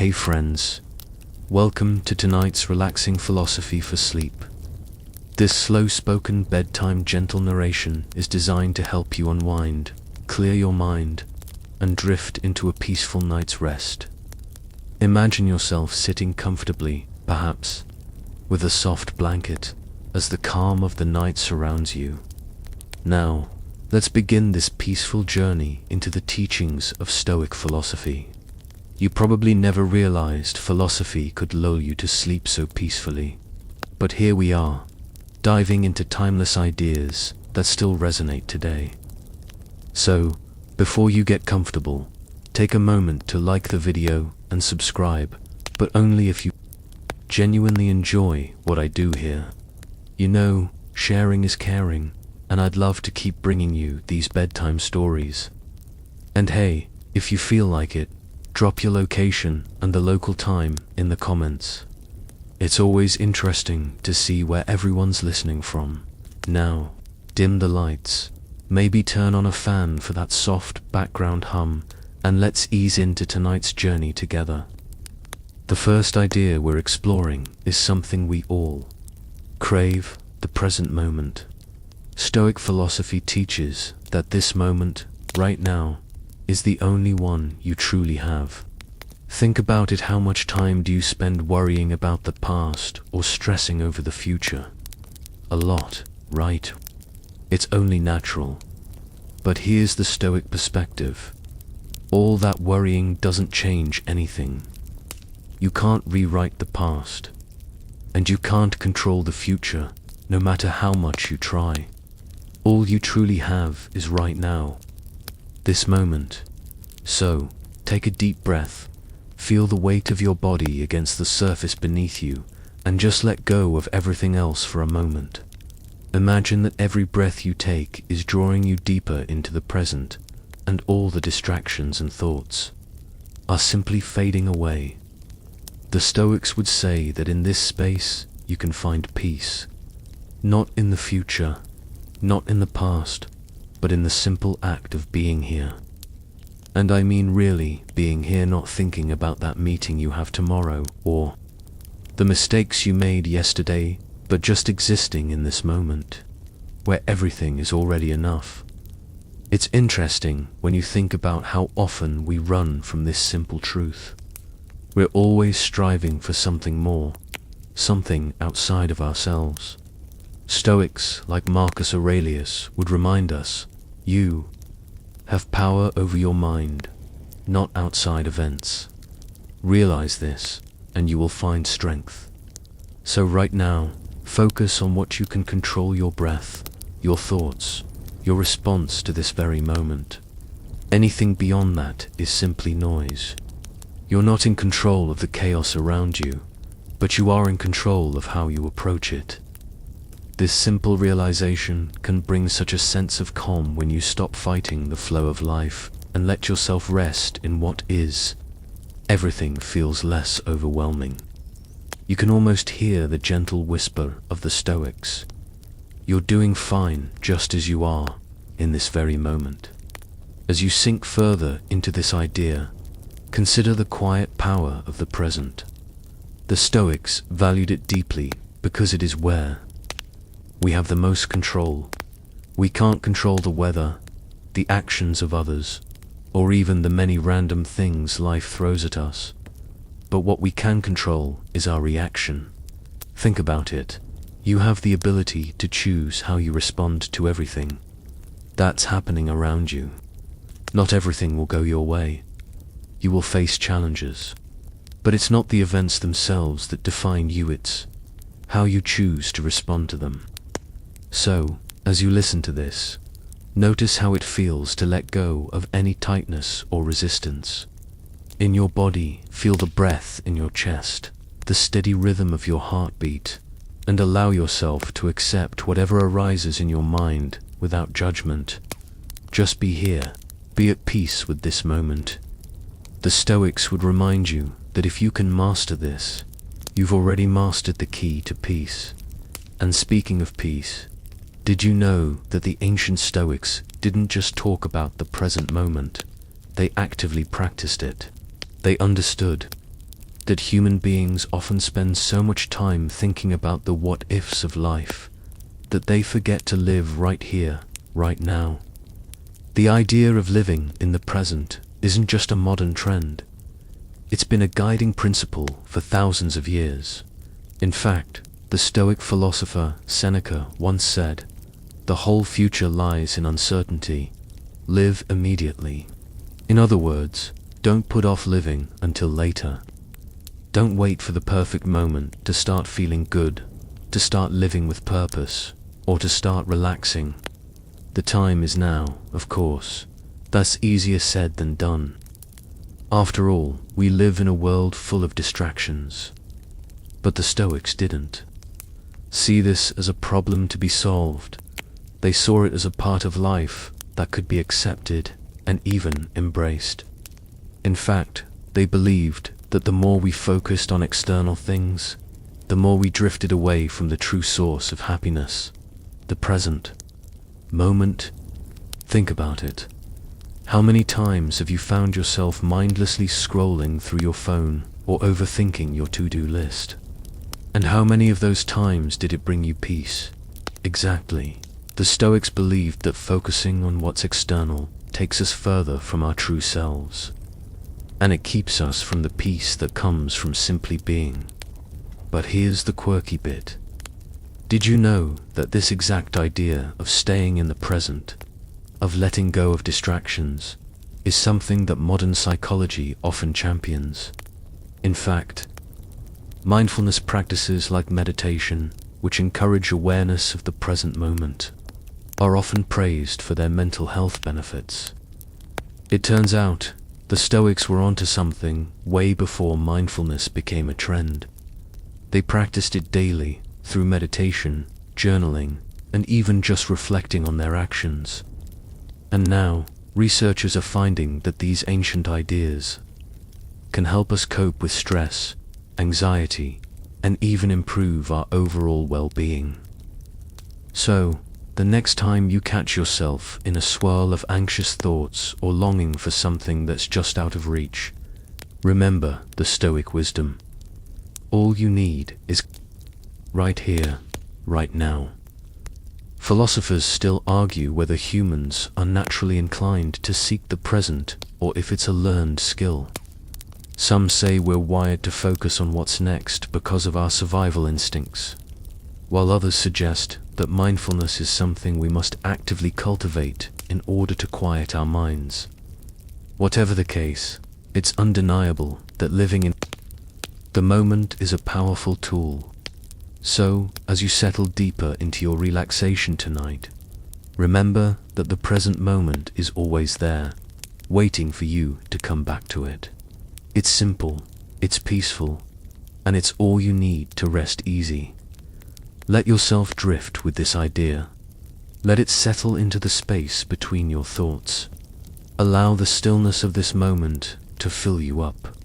Hey friends, welcome to tonight's relaxing philosophy for sleep. This slow-spoken bedtime gentle narration is designed to help you unwind, clear your mind, and drift into a peaceful night's rest. Imagine yourself sitting comfortably, perhaps, with a soft blanket, as the calm of the night surrounds you. Now, let's begin this peaceful journey into the teachings of Stoic philosophy. You probably never realized philosophy could lull you to sleep so peacefully. But here we are, diving into timeless ideas that still resonate today. So, before you get comfortable, take a moment to like the video and subscribe, but only if you genuinely enjoy what I do here. You know, sharing is caring, and I'd love to keep bringing you these bedtime stories. And hey, if you feel like it, drop your location and the local time in the comments. It's always interesting to see where everyone's listening from. Now, dim the lights, maybe turn on a fan for that soft background hum, and let's ease into tonight's journey together. The first idea we're exploring is something we all crave: the present moment. Stoic philosophy teaches that this moment, right now, is the only one you truly have. Think about it. How much time do you spend worrying about the past or stressing over the future? A lot, right? It's only natural. But here's the Stoic perspective. All that worrying doesn't change anything. You can't rewrite the past, and you can't control the future, no matter how much you try. All you truly have is right now, this moment. So, take a deep breath, feel the weight of your body against the surface beneath you, and just let go of everything else for a moment. Imagine that every breath you take is drawing you deeper into the present, and all the distractions and thoughts are simply fading away. The Stoics would say that in this space you can find peace, not in the future, not in the past, but in the simple act of being here. And I mean really being here, not thinking about that meeting you have tomorrow, or the mistakes you made yesterday, but just existing in this moment, where everything is already enough. It's interesting when you think about how often we run from this simple truth. We're always striving for something more, something outside of ourselves. Stoics like Marcus Aurelius would remind us, you have power over your mind, not outside events. Realize this, and you will find strength. So right now, focus on what you can control: your breath, your thoughts, your response to this very moment. Anything beyond that is simply noise. You're not in control of the chaos around you, but you are in control of how you approach it. This simple realization can bring such a sense of calm when you stop fighting the flow of life and let yourself rest in what is. Everything feels less overwhelming. You can almost hear the gentle whisper of the Stoics. You're doing fine just as you are in this very moment. As you sink further into this idea, consider the quiet power of the present. The Stoics valued it deeply because it is where we have the most control. We can't control the weather, the actions of others, or even the many random things life throws at us. But what we can control is our reaction. Think about it. You have the ability to choose how you respond to everything that's happening around you. Not everything will go your way. You will face challenges. But it's not the events themselves that define you, it's how you choose to respond to them. So, as you listen to this, notice how it feels to let go of any tightness or resistance. In your body, feel the breath in your chest, the steady rhythm of your heartbeat, and allow yourself to accept whatever arises in your mind without judgment. Just be here, be at peace with this moment. The Stoics would remind you that if you can master this, you've already mastered the key to peace. And speaking of peace, did you know that the ancient Stoics didn't just talk about the present moment, they actively practiced it. They understood that human beings often spend so much time thinking about the what-ifs of life that they forget to live right here, right now. The idea of living in the present isn't just a modern trend. It's been a guiding principle for thousands of years. In fact, the Stoic philosopher Seneca once said, "The whole future lies in uncertainty. Live immediately." In other words, don't put off living until later. Don't wait for the perfect moment to start feeling good, to start living with purpose, or to start relaxing. The time is now, of course. That's easier said than done. After all, we live in a world full of distractions. But the Stoics didn't see this as a problem to be solved. They saw it as a part of life that could be accepted and even embraced. In fact, they believed that the more we focused on external things, the more we drifted away from the true source of happiness, the present moment. Think about it. How many times have you found yourself mindlessly scrolling through your phone or overthinking your to-do list? And how many of those times did it bring you peace? Exactly. The Stoics believed that focusing on what's external takes us further from our true selves, and it keeps us from the peace that comes from simply being. But here's the quirky bit. Did you know that this exact idea of staying in the present, of letting go of distractions, is something that modern psychology often champions? In fact, mindfulness practices like meditation, which encourage awareness of the present moment, are often praised for their mental health benefits. It turns out, the Stoics were onto something way before mindfulness became a trend. They practiced it daily through meditation, journaling, and even just reflecting on their actions. And now, researchers are finding that these ancient ideas can help us cope with stress, anxiety, and even improve our overall well-being. So, the next time you catch yourself in a swirl of anxious thoughts or longing for something that's just out of reach, remember the Stoic wisdom. All you need is right here, right now. Philosophers still argue whether humans are naturally inclined to seek the present or if it's a learned skill. Some say we're wired to focus on what's next because of our survival instincts, while others suggest that mindfulness is something we must actively cultivate in order to quiet our minds. Whatever the case, it's undeniable that living in the moment is a powerful tool. So, as you settle deeper into your relaxation tonight, remember that the present moment is always there, waiting for you to come back to it. It's simple, it's peaceful, and it's all you need to rest easy. Let yourself drift with this idea. Let it settle into the space between your thoughts. Allow the stillness of this moment to fill you up.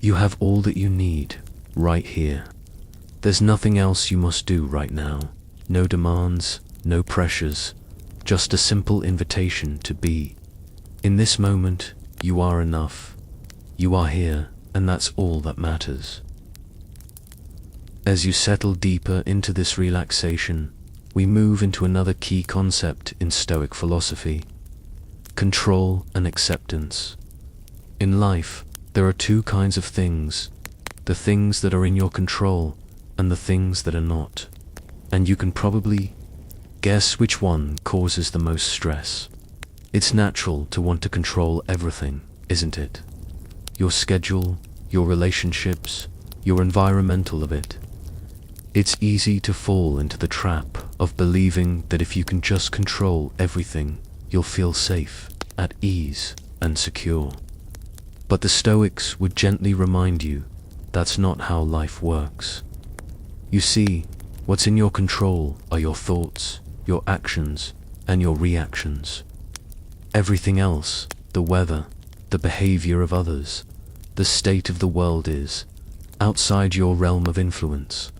You have all that you need right here. There's nothing else you must do right now. No demands, no pressures, just a simple invitation to be. In this moment, you are enough. You are here, and that's all that matters. As you settle deeper into this relaxation, we move into another key concept in Stoic philosophy: control and acceptance. In life, there are two kinds of things: the things that are in your control and the things that are not. And you can probably guess which one causes the most stress. It's natural to want to control everything, isn't it? Your schedule, your relationships, your environmental of it. It's easy to fall into the trap of believing that if you can just control everything, you'll feel safe, at ease, and secure. But the Stoics would gently remind you that's not how life works. You see, what's in your control are your thoughts, your actions, and your reactions. Everything else, the weather, the behavior of others, the state of the world is outside your realm of influence.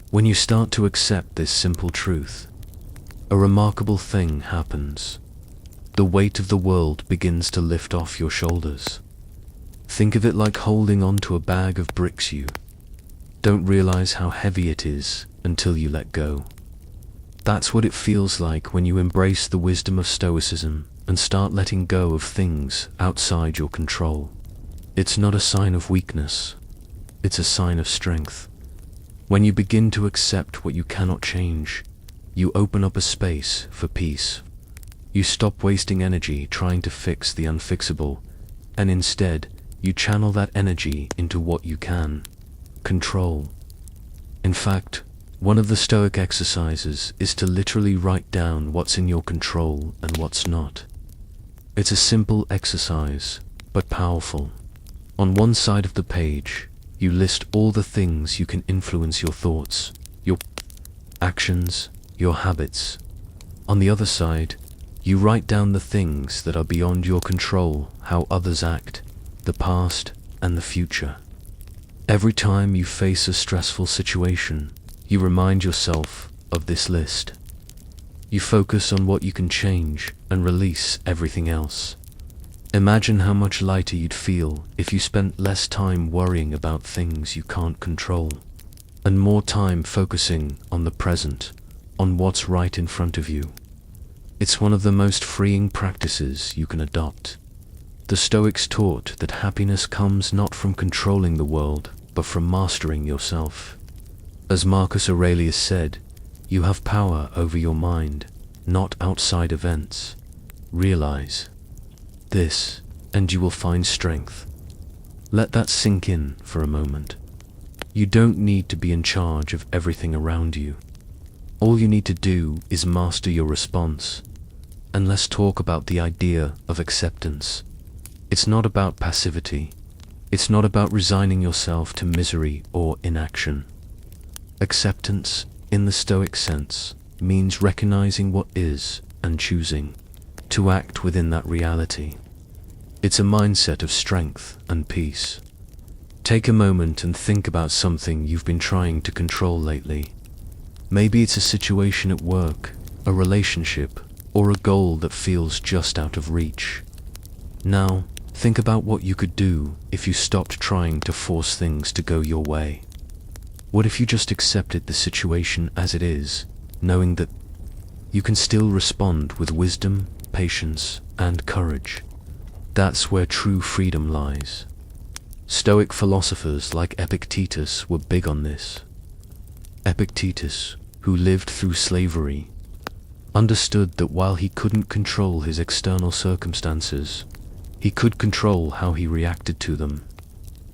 When you start to accept this simple truth, a remarkable thing happens. The weight of the world begins to lift off your shoulders. Think of it like holding on to a bag of bricks. You don't realize how heavy it is until you let go. That's what it feels like when you embrace the wisdom of Stoicism and start letting go of things outside your control. It's not a sign of weakness, it's a sign of strength. When you begin to accept what you cannot change, you open up a space for peace. You stop wasting energy trying to fix the unfixable, and instead, you channel that energy into what you can control. In fact, one of the Stoic exercises is to literally write down what's in your control and what's not. It's a simple exercise, but powerful. On one side of the page, you list all the things you can influence: your thoughts, your actions, your habits. On the other side, you write down the things that are beyond your control: how others act, the past, and the future. Every time you face a stressful situation, you remind yourself of this list. You focus on what you can change and release everything else. Imagine how much lighter you'd feel if you spent less time worrying about things you can't control, and more time focusing on the present, on what's right in front of you. It's one of the most freeing practices you can adopt. The Stoics taught that happiness comes not from controlling the world, but from mastering yourself. As Marcus Aurelius said, you have power over your mind, not outside events. Realize this, and you will find strength. Let that sink in for a moment. You don't need to be in charge of everything around you. All you need to do is master your response. And let's talk about the idea of acceptance. It's not about passivity. It's not about resigning yourself to misery or inaction. Acceptance, in the Stoic sense, means recognizing what is and choosing to act within that reality. It's a mindset of strength and peace. Take a moment and think about something you've been trying to control lately. Maybe it's a situation at work, a relationship, or a goal that feels just out of reach. Now, think about what you could do if you stopped trying to force things to go your way. What if you just accepted the situation as it is, knowing that you can still respond with wisdom, patience, and courage? That's where true freedom lies. Stoic philosophers like Epictetus were big on this. Epictetus, who lived through slavery, understood that while he couldn't control his external circumstances, he could control how he reacted to them.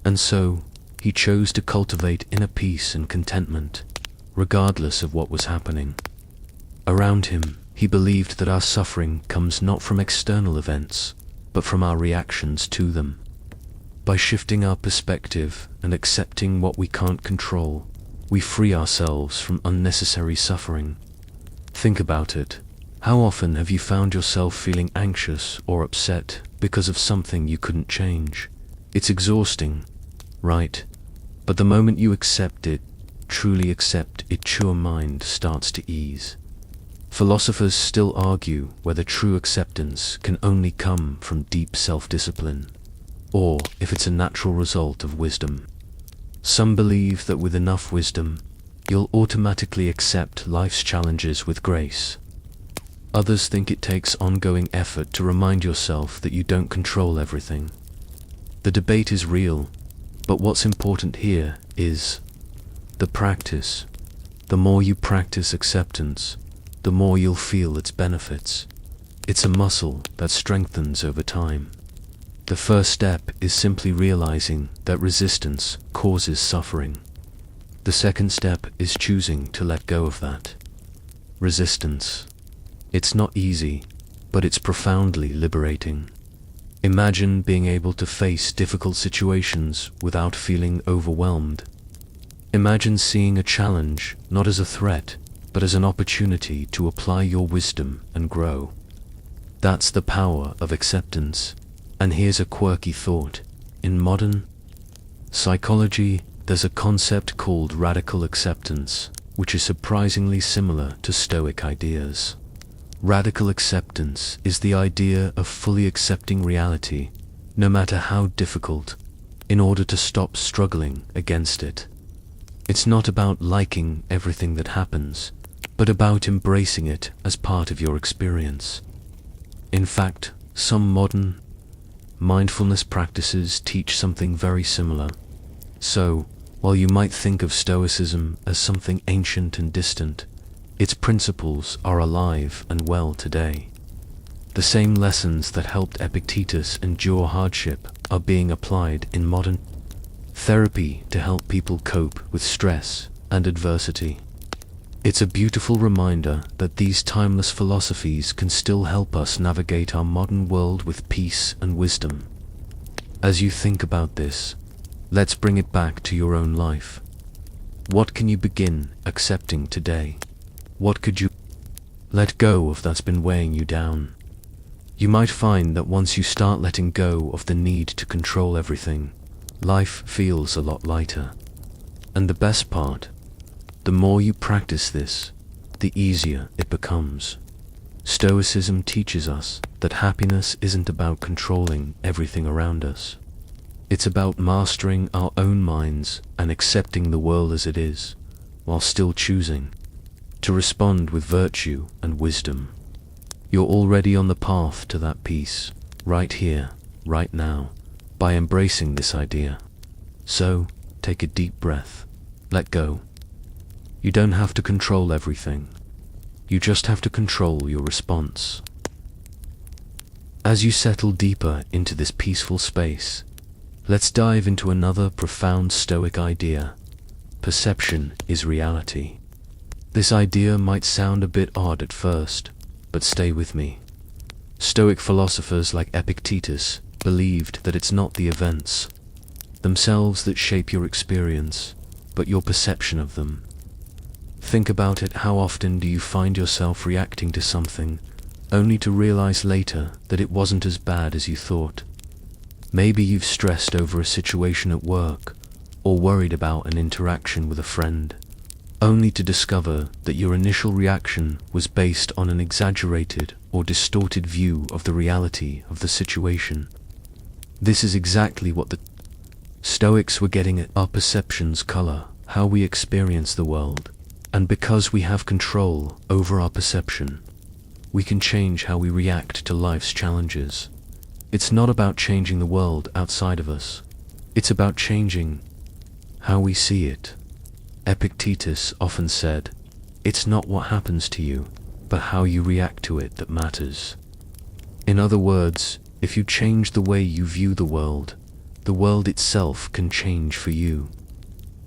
And so, he chose to cultivate inner peace and contentment, regardless of what was happening around him. He believed that our suffering comes not from external events, but from our reactions to them. By shifting our perspective and accepting what we can't control, we free ourselves from unnecessary suffering. Think about it. How often have you found yourself feeling anxious or upset because of something you couldn't change? It's exhausting, right? But the moment you accept it, truly accept it, your mind starts to ease. Philosophers still argue whether true acceptance can only come from deep self-discipline, or if it's a natural result of wisdom. Some believe that with enough wisdom, you'll automatically accept life's challenges with grace. Others think it takes ongoing effort to remind yourself that you don't control everything. The debate is real, but what's important here is the practice. The more you practice acceptance, the more you'll feel its benefits. It's a muscle that strengthens over time. The first step is simply realizing that resistance causes suffering. The second step is choosing to let go of that resistance. It's not easy, but it's profoundly liberating. Imagine being able to face difficult situations without feeling overwhelmed. Imagine seeing a challenge not as a threat, but as an opportunity to apply your wisdom and grow. That's the power of acceptance. And here's a quirky thought. In modern psychology, there's a concept called radical acceptance, which is surprisingly similar to Stoic ideas. Radical acceptance is the idea of fully accepting reality, no matter how difficult in order to stop struggling against it. It's not about liking everything that happens, but about embracing it as part of your experience. In fact, some modern mindfulness practices teach something very similar. So, while you might think of Stoicism as something ancient and distant, its principles are alive and well today. The same lessons that helped Epictetus endure hardship are being applied in modern therapy to help people cope with stress and adversity. It's a beautiful reminder that these timeless philosophies can still help us navigate our modern world with peace and wisdom. As you think about this, let's bring it back to your own life. What can you begin accepting today? What could you let go of that's been weighing you down? You might find that once you start letting go of the need to control everything, life feels a lot lighter. And the best part, the more you practice this, the easier it becomes. Stoicism teaches us that happiness isn't about controlling everything around us. It's about mastering our own minds and accepting the world as it is, while still choosing to respond with virtue and wisdom. You're already on the path to that peace, right here, right now, by embracing this idea. So, take a deep breath. Let go. You don't have to control everything. You just have to control your response. As you settle deeper into this peaceful space, let's dive into another profound Stoic idea. Perception is reality. This idea might sound a bit odd at first, but stay with me. Stoic philosophers like Epictetus believed that it's not the events themselves that shape your experience, but your perception of them. Think about it. How often do you find yourself reacting to something only to realize later that it wasn't as bad as you thought? Maybe you've stressed over a situation at work or worried about an interaction with a friend, only to discover that your initial reaction was based on an exaggerated or distorted view of the reality of the situation. This is exactly what the Stoics were getting at. Our perceptions color how we experience the world, and because we have control over our perception, we can change how we react to life's challenges. It's not about changing the world outside of us. It's about changing how we see it. Epictetus often said, "It's not what happens to you, but how you react to it that matters." In other words, if you change the way you view the world itself can change for you.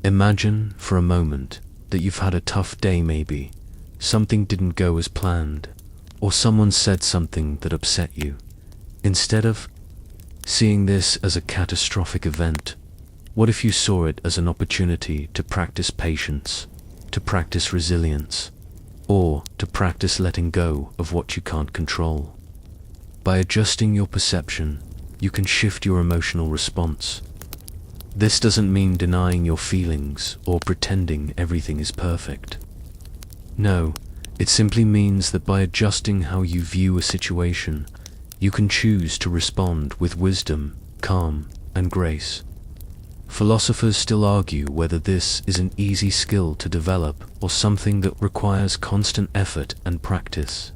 Imagine for a moment that you've had a tough day. Maybe something didn't go as planned, or someone said something that upset you. Instead of seeing this as a catastrophic event, what if you saw it as an opportunity to practice patience, to practice resilience, or to practice letting go of what you can't control? By adjusting your perception, you can shift your emotional response. This doesn't mean denying your feelings or pretending everything is perfect. No, it simply means that by adjusting how you view a situation, you can choose to respond with wisdom, calm, and grace. Philosophers still argue whether this is an easy skill to develop or something that requires constant effort and practice.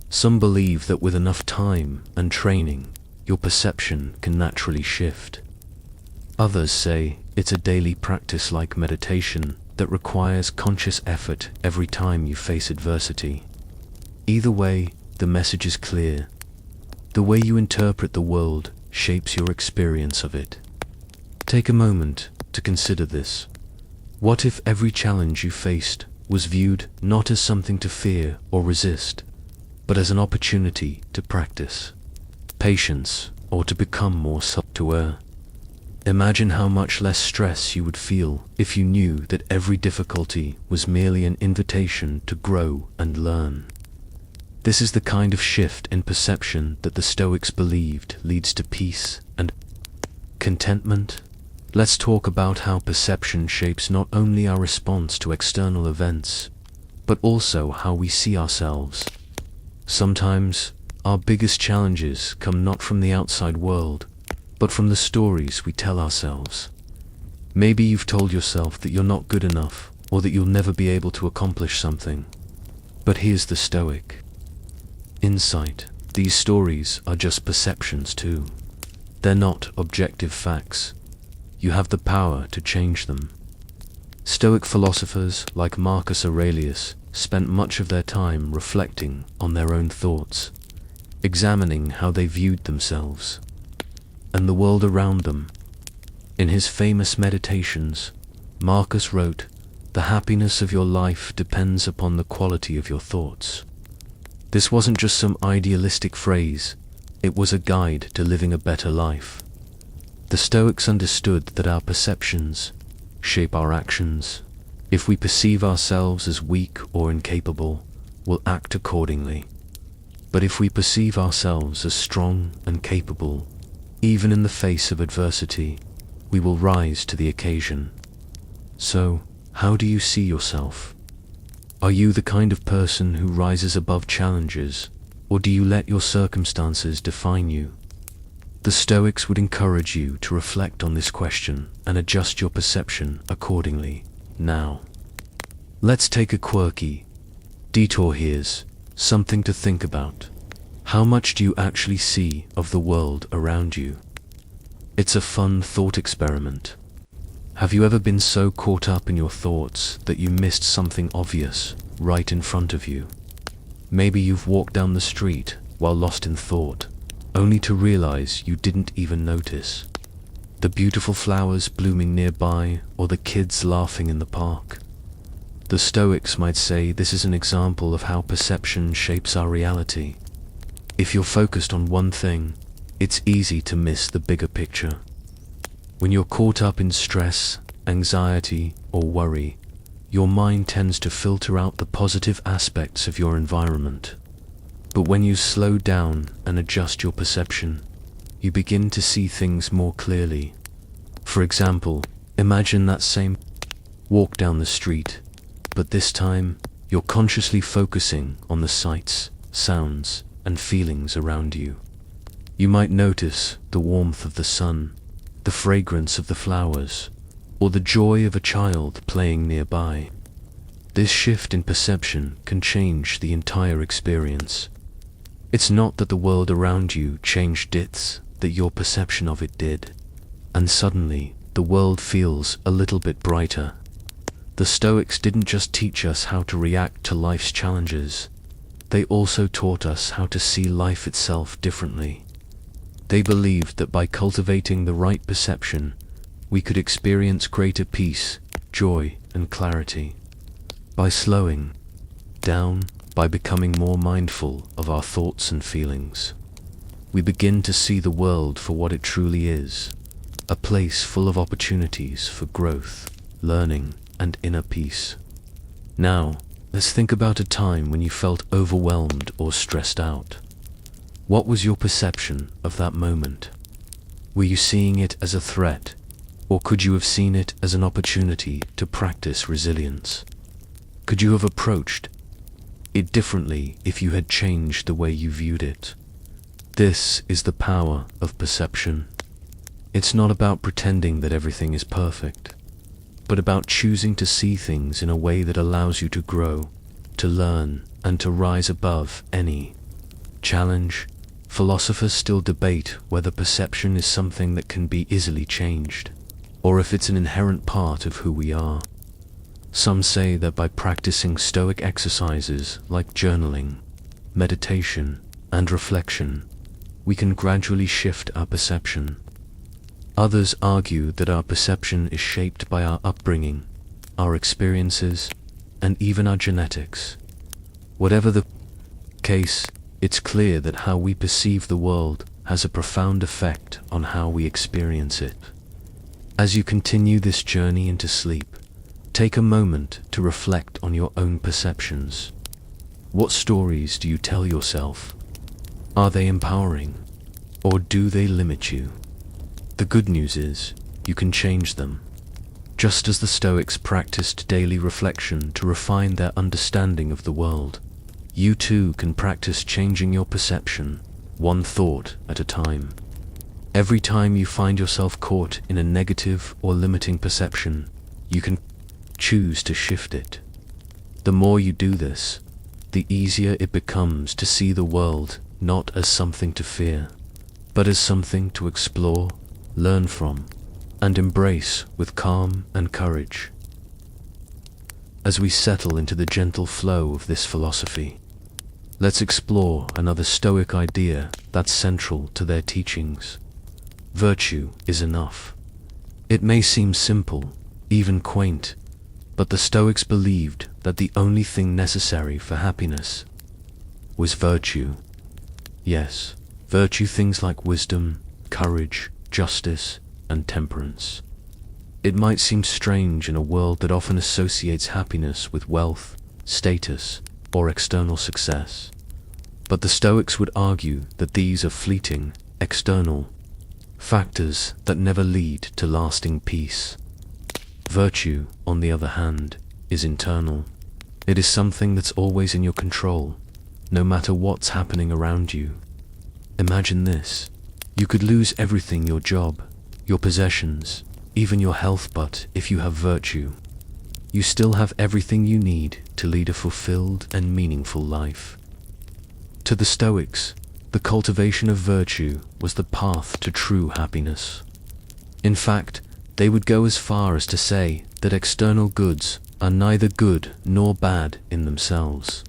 Some believe that with enough time and training, your perception can naturally shift. Others say it's a daily practice like meditation that requires conscious effort every time you face adversity. Either way, the message is clear. The way you interpret the world shapes your experience of it. Take a moment to consider this. What if every challenge you faced was viewed not as something to fear or resist, but as an opportunity to practice patience or to become more self-aware? Imagine how much less stress you would feel if you knew that every difficulty was merely an invitation to grow and learn. This is the kind of shift in perception that the Stoics believed leads to peace and contentment. Let's talk about how perception shapes not only our response to external events, but also how we see ourselves. Sometimes, our biggest challenges come not from the outside world, but from the stories we tell ourselves. Maybe you've told yourself that you're not good enough, or that you'll never be able to accomplish something. But here's the Stoic insight. These stories are just perceptions too. They're not objective facts. You have the power to change them. Stoic philosophers like Marcus Aurelius spent much of their time reflecting on their own thoughts, examining how they viewed themselves and the world around them. In his famous Meditations, Marcus wrote, "The happiness of your life depends upon the quality of your thoughts." This wasn't just some idealistic phrase, it was a guide to living a better life. The Stoics understood that our perceptions shape our actions. If we perceive ourselves as weak or incapable, we'll act accordingly. But if we perceive ourselves as strong and capable, even in the face of adversity, we will rise to the occasion. So, how do you see yourself? Are you the kind of person who rises above challenges, or do you let your circumstances define you? The Stoics would encourage you to reflect on this question and adjust your perception accordingly. Now, let's take a quirky detour. Here's something to think about. How much do you actually see of the world around you? It's a fun thought experiment. Have you ever been so caught up in your thoughts that you missed something obvious right in front of you? Maybe you've walked down the street while lost in thought, only to realize you didn't even notice the beautiful flowers blooming nearby or the kids laughing in the park. The Stoics might say this is an example of how perception shapes our reality. If you're focused on one thing, it's easy to miss the bigger picture. When you're caught up in stress, anxiety, or worry, your mind tends to filter out the positive aspects of your environment. But when you slow down and adjust your perception, you begin to see things more clearly. For example, imagine that same walk down the street, but this time you're consciously focusing on the sights, sounds, and feelings around you. You might notice the warmth of the sun, the fragrance of the flowers, or the joy of a child playing nearby. This shift in perception can change the entire experience. It's not that the world around you changed, it's that your perception of it did. And suddenly, the world feels a little bit brighter. The Stoics didn't just teach us how to react to life's challenges, they also taught us how to see life itself differently. They believed that by cultivating the right perception, we could experience greater peace, joy, and clarity. By slowing down, by becoming more mindful of our thoughts and feelings, we begin to see the world for what it truly is, a place full of opportunities for growth, learning, and inner peace. Now, let's think about a time when you felt overwhelmed or stressed out. What was your perception of that moment? Were you seeing it as a threat, or could you have seen it as an opportunity to practice resilience? Could you have approached it differently if you had changed the way you viewed it? This is the power of perception. It's not about pretending that everything is perfect, but about choosing to see things in a way that allows you to grow, to learn, and to rise above any challenge. Philosophers still debate whether perception is something that can be easily changed, or if it's an inherent part of who we are. Some say that by practicing Stoic exercises like journaling, meditation, and reflection, we can gradually shift our perception. Others argue that our perception is shaped by our upbringing, our experiences, and even our genetics. Whatever the case, it's clear that how we perceive the world has a profound effect on how we experience it. As you continue this journey into sleep, take a moment to reflect on your own perceptions. What stories do you tell yourself? Are they empowering, or do they limit you? The good news is, you can change them. Just as the Stoics practiced daily reflection to refine their understanding of the world, you too can practice changing your perception, one thought at a time. Every time you find yourself caught in a negative or limiting perception, you can choose to shift it. The more you do this, the easier it becomes to see the world not as something to fear, but as something to explore, learn from, and embrace with calm and courage. As we settle into the gentle flow of this philosophy, let's explore another Stoic idea that's central to their teachings. Virtue is enough. It may seem simple, even quaint, but the Stoics believed that the only thing necessary for happiness was virtue. Yes, virtue, things like wisdom, courage, justice, and temperance. It might seem strange in a world that often associates happiness with wealth, status, or external success. But the Stoics would argue that these are fleeting, external factors that never lead to lasting peace. Virtue, on the other hand, is internal. It is something that's always in your control, no matter what's happening around you. Imagine this. You could lose everything: your job, your possessions, even your health, but if you have virtue, you still have everything you need to lead a fulfilled and meaningful life. To the Stoics, the cultivation of virtue was the path to true happiness. In fact, they would go as far as to say that external goods are neither good nor bad in themselves.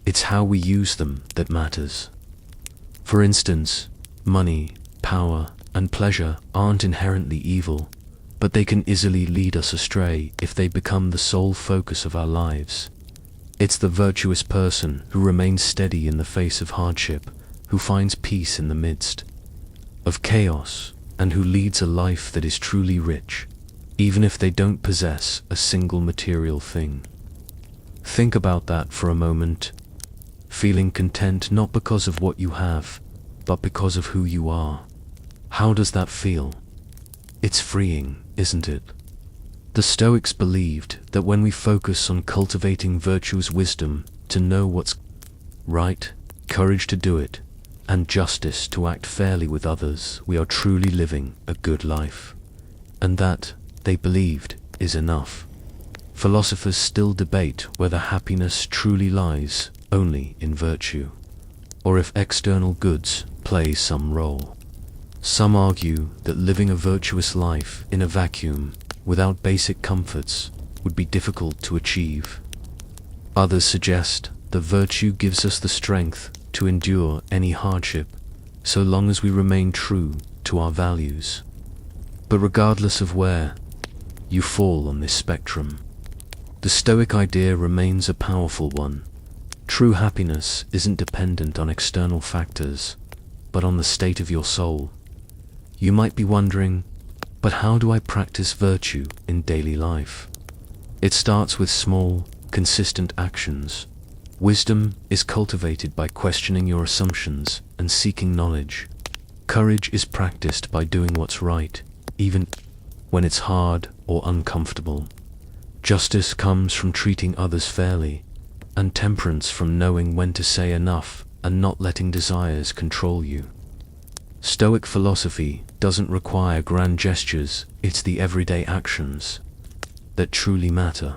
It's how we use them that matters. For instance, money, power, and pleasure aren't inherently evil, but they can easily lead us astray if they become the sole focus of our lives. It's the virtuous person who remains steady in the face of hardship, who finds peace in the midst of chaos, and who leads a life that is truly rich, even if they don't possess a single material thing. Think about that for a moment. Feeling content not because of what you have, but because of who you are. How does that feel? It's freeing, isn't it? The Stoics believed that when we focus on cultivating virtue's wisdom to know what's right, courage to do it, and justice to act fairly with others, we are truly living a good life. And that, they believed, is enough. Philosophers still debate whether happiness truly lies only in virtue, or if external goods play some role. Some argue that living a virtuous life in a vacuum, without basic comforts, would be difficult to achieve. Others suggest that virtue gives us the strength to endure any hardship, so long as we remain true to our values. But regardless of where you fall on this spectrum, the Stoic idea remains a powerful one. True happiness isn't dependent on external factors, but on the state of your soul. You might be wondering, but how do I practice virtue in daily life? It starts with small, consistent actions. Wisdom is cultivated by questioning your assumptions and seeking knowledge. Courage is practiced by doing what's right, even when it's hard or uncomfortable. Justice comes from treating others fairly, and temperance from knowing when to say enough and not letting desires control you. Stoic philosophy doesn't require grand gestures, it's the everyday actions that truly matter.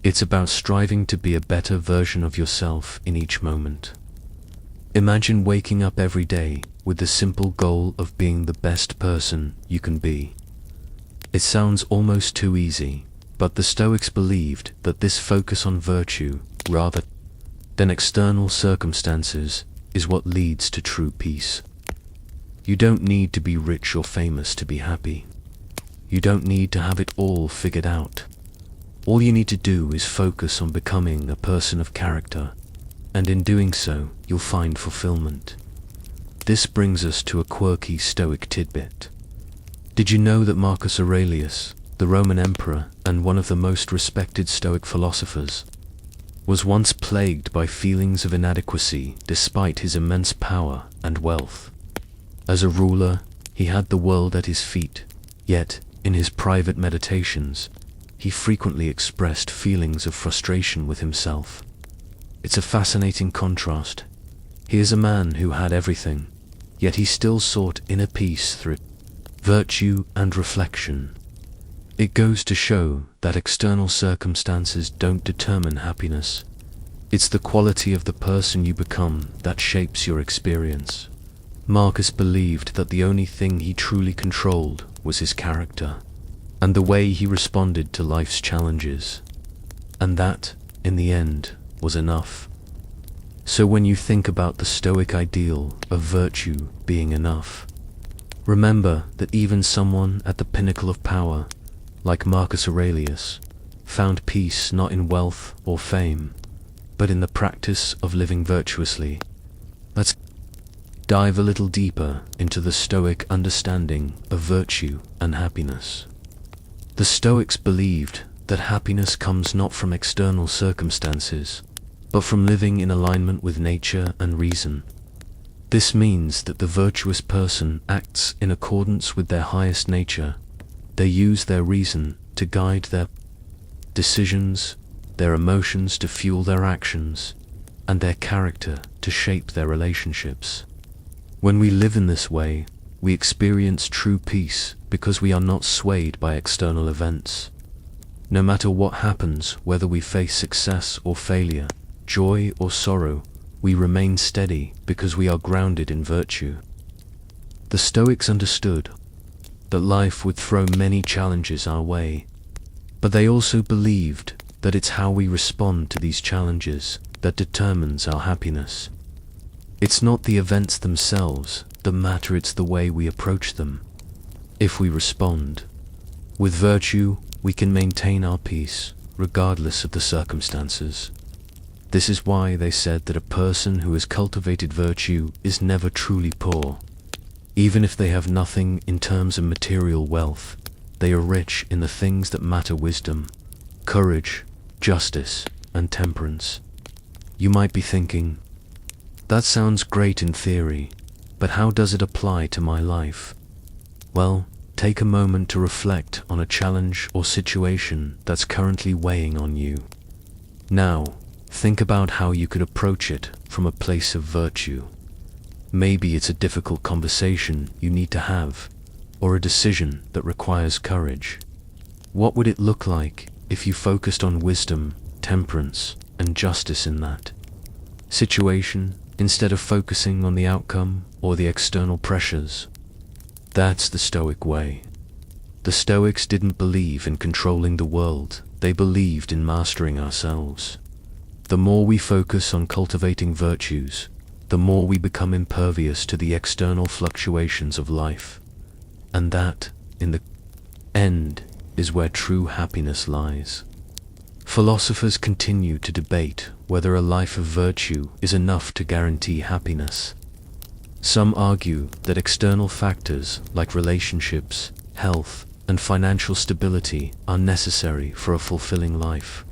It's about striving to be a better version of yourself in each moment. Imagine waking up every day with the simple goal of being the best person you can be. It sounds almost too easy, but the Stoics believed that this focus on virtue, rather than external circumstances, is what leads to true peace. You don't need to be rich or famous to be happy. You don't need to have it all figured out. All you need to do is focus on becoming a person of character, and in doing so, you'll find fulfillment. This brings us to a quirky Stoic tidbit. Did you know that Marcus Aurelius, the Roman emperor and one of the most respected Stoic philosophers, was once plagued by feelings of inadequacy despite his immense power and wealth? As a ruler, he had the world at his feet, yet, in his private meditations, he frequently expressed feelings of frustration with himself. It's a fascinating contrast. He is a man who had everything, yet he still sought inner peace through virtue and reflection. It goes to show that external circumstances don't determine happiness. It's the quality of the person you become that shapes your experience. Marcus believed that the only thing he truly controlled was his character, and the way he responded to life's challenges. And that, in the end, was enough. So when you think about the Stoic ideal of virtue being enough, remember that even someone at the pinnacle of power, like Marcus Aurelius, found peace not in wealth or fame, but in the practice of living virtuously. Let's dive a little deeper into the Stoic understanding of virtue and happiness. The Stoics believed that happiness comes not from external circumstances, but from living in alignment with nature and reason. This means that the virtuous person acts in accordance with their highest nature. They use their reason to guide their decisions, their emotions to fuel their actions, and their character to shape their relationships. When we live in this way, we experience true peace because we are not swayed by external events. No matter what happens, whether we face success or failure, joy or sorrow, we remain steady because we are grounded in virtue. The Stoics understood that life would throw many challenges our way, but they also believed that it's how we respond to these challenges that determines our happiness. It's not the events themselves that matter, it's the way we approach them. If we respond with virtue, we can maintain our peace regardless of the circumstances. This is why they said that a person who has cultivated virtue is never truly poor. Even if they have nothing in terms of material wealth, they are rich in the things that matter: wisdom, courage, justice, and temperance. You might be thinking, that sounds great in theory, but how does it apply to my life? Well, take a moment to reflect on a challenge or situation that's currently weighing on you. Now, think about how you could approach it from a place of virtue. Maybe it's a difficult conversation you need to have, or a decision that requires courage. What would it look like if you focused on wisdom, temperance, and justice in that situation, instead of focusing on the outcome or the external pressures? That's the Stoic way. The Stoics didn't believe in controlling the world, they believed in mastering ourselves. The more we focus on cultivating virtues, the more we become impervious to the external fluctuations of life. And that, in the end, is where true happiness lies. Philosophers continue to debate whether a life of virtue is enough to guarantee happiness. Some argue that external factors like relationships, health, and financial stability are necessary for a fulfilling life.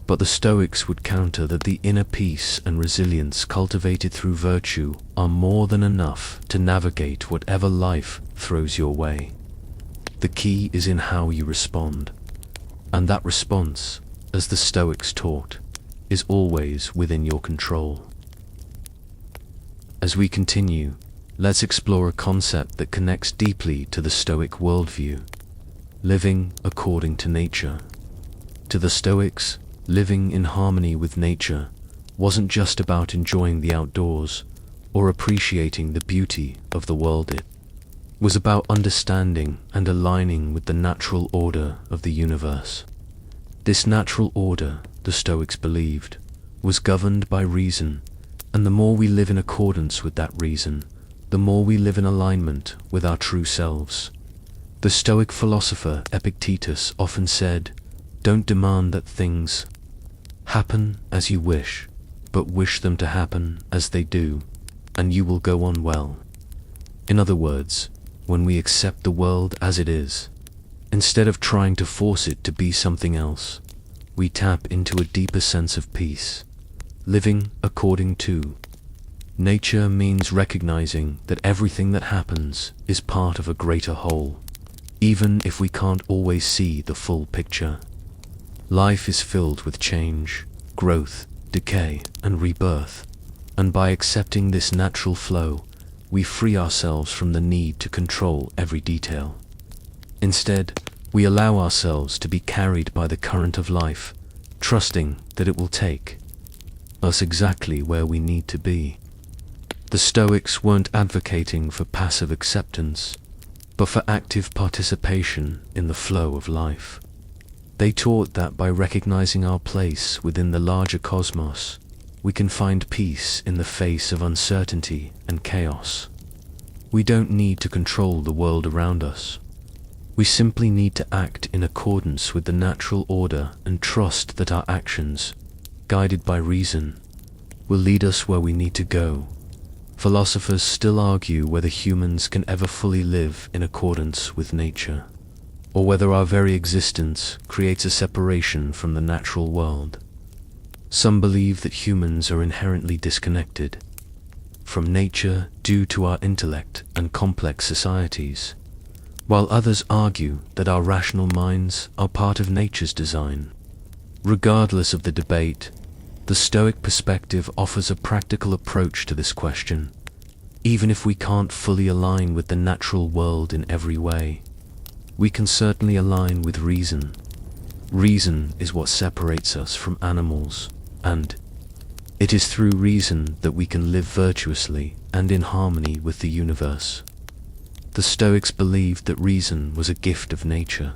But the Stoics would counter that the inner peace and resilience cultivated through virtue are more than enough to navigate whatever life throws your way. The key is in how you respond, and that response, as the Stoics taught, is always within your control. As we continue, let's explore a concept that connects deeply to the Stoic worldview: living according to nature. To the Stoics, living in harmony with nature wasn't just about enjoying the outdoors or appreciating the beauty of the world. It was about understanding and aligning with the natural order of the universe. This natural order, the Stoics believed, was governed by reason, and the more we live in accordance with that reason, the more we live in alignment with our true selves. The Stoic philosopher Epictetus often said, "Don't demand that things happen as you wish, but wish them to happen as they do, and you will go on well." In other words, when we accept the world as it is, instead of trying to force it to be something else, we tap into a deeper sense of peace. Living according to nature means recognizing that everything that happens is part of a greater whole, even if we can't always see the full picture. Life is filled with change, growth, decay, and rebirth, and by accepting this natural flow, we free ourselves from the need to control every detail. Instead, we allow ourselves to be carried by the current of life, trusting that it will take us exactly where we need to be. The Stoics weren't advocating for passive acceptance, but for active participation in the flow of life. They taught that by recognizing our place within the larger cosmos, we can find peace in the face of uncertainty and chaos. We don't need to control the world around us. We simply need to act in accordance with the natural order and trust that our actions, guided by reason, will lead us where we need to go. Philosophers still argue whether humans can ever fully live in accordance with nature, or whether our very existence creates a separation from the natural world. Some believe that humans are inherently disconnected from nature due to our intellect and complex societies, while others argue that our rational minds are part of nature's design. Regardless of the debate, the Stoic perspective offers a practical approach to this question. Even if we can't fully align with the natural world in every way, we can certainly align with reason. Reason is what separates us from animals, and it is through reason that we can live virtuously and in harmony with the universe. The Stoics believed that reason was a gift of nature,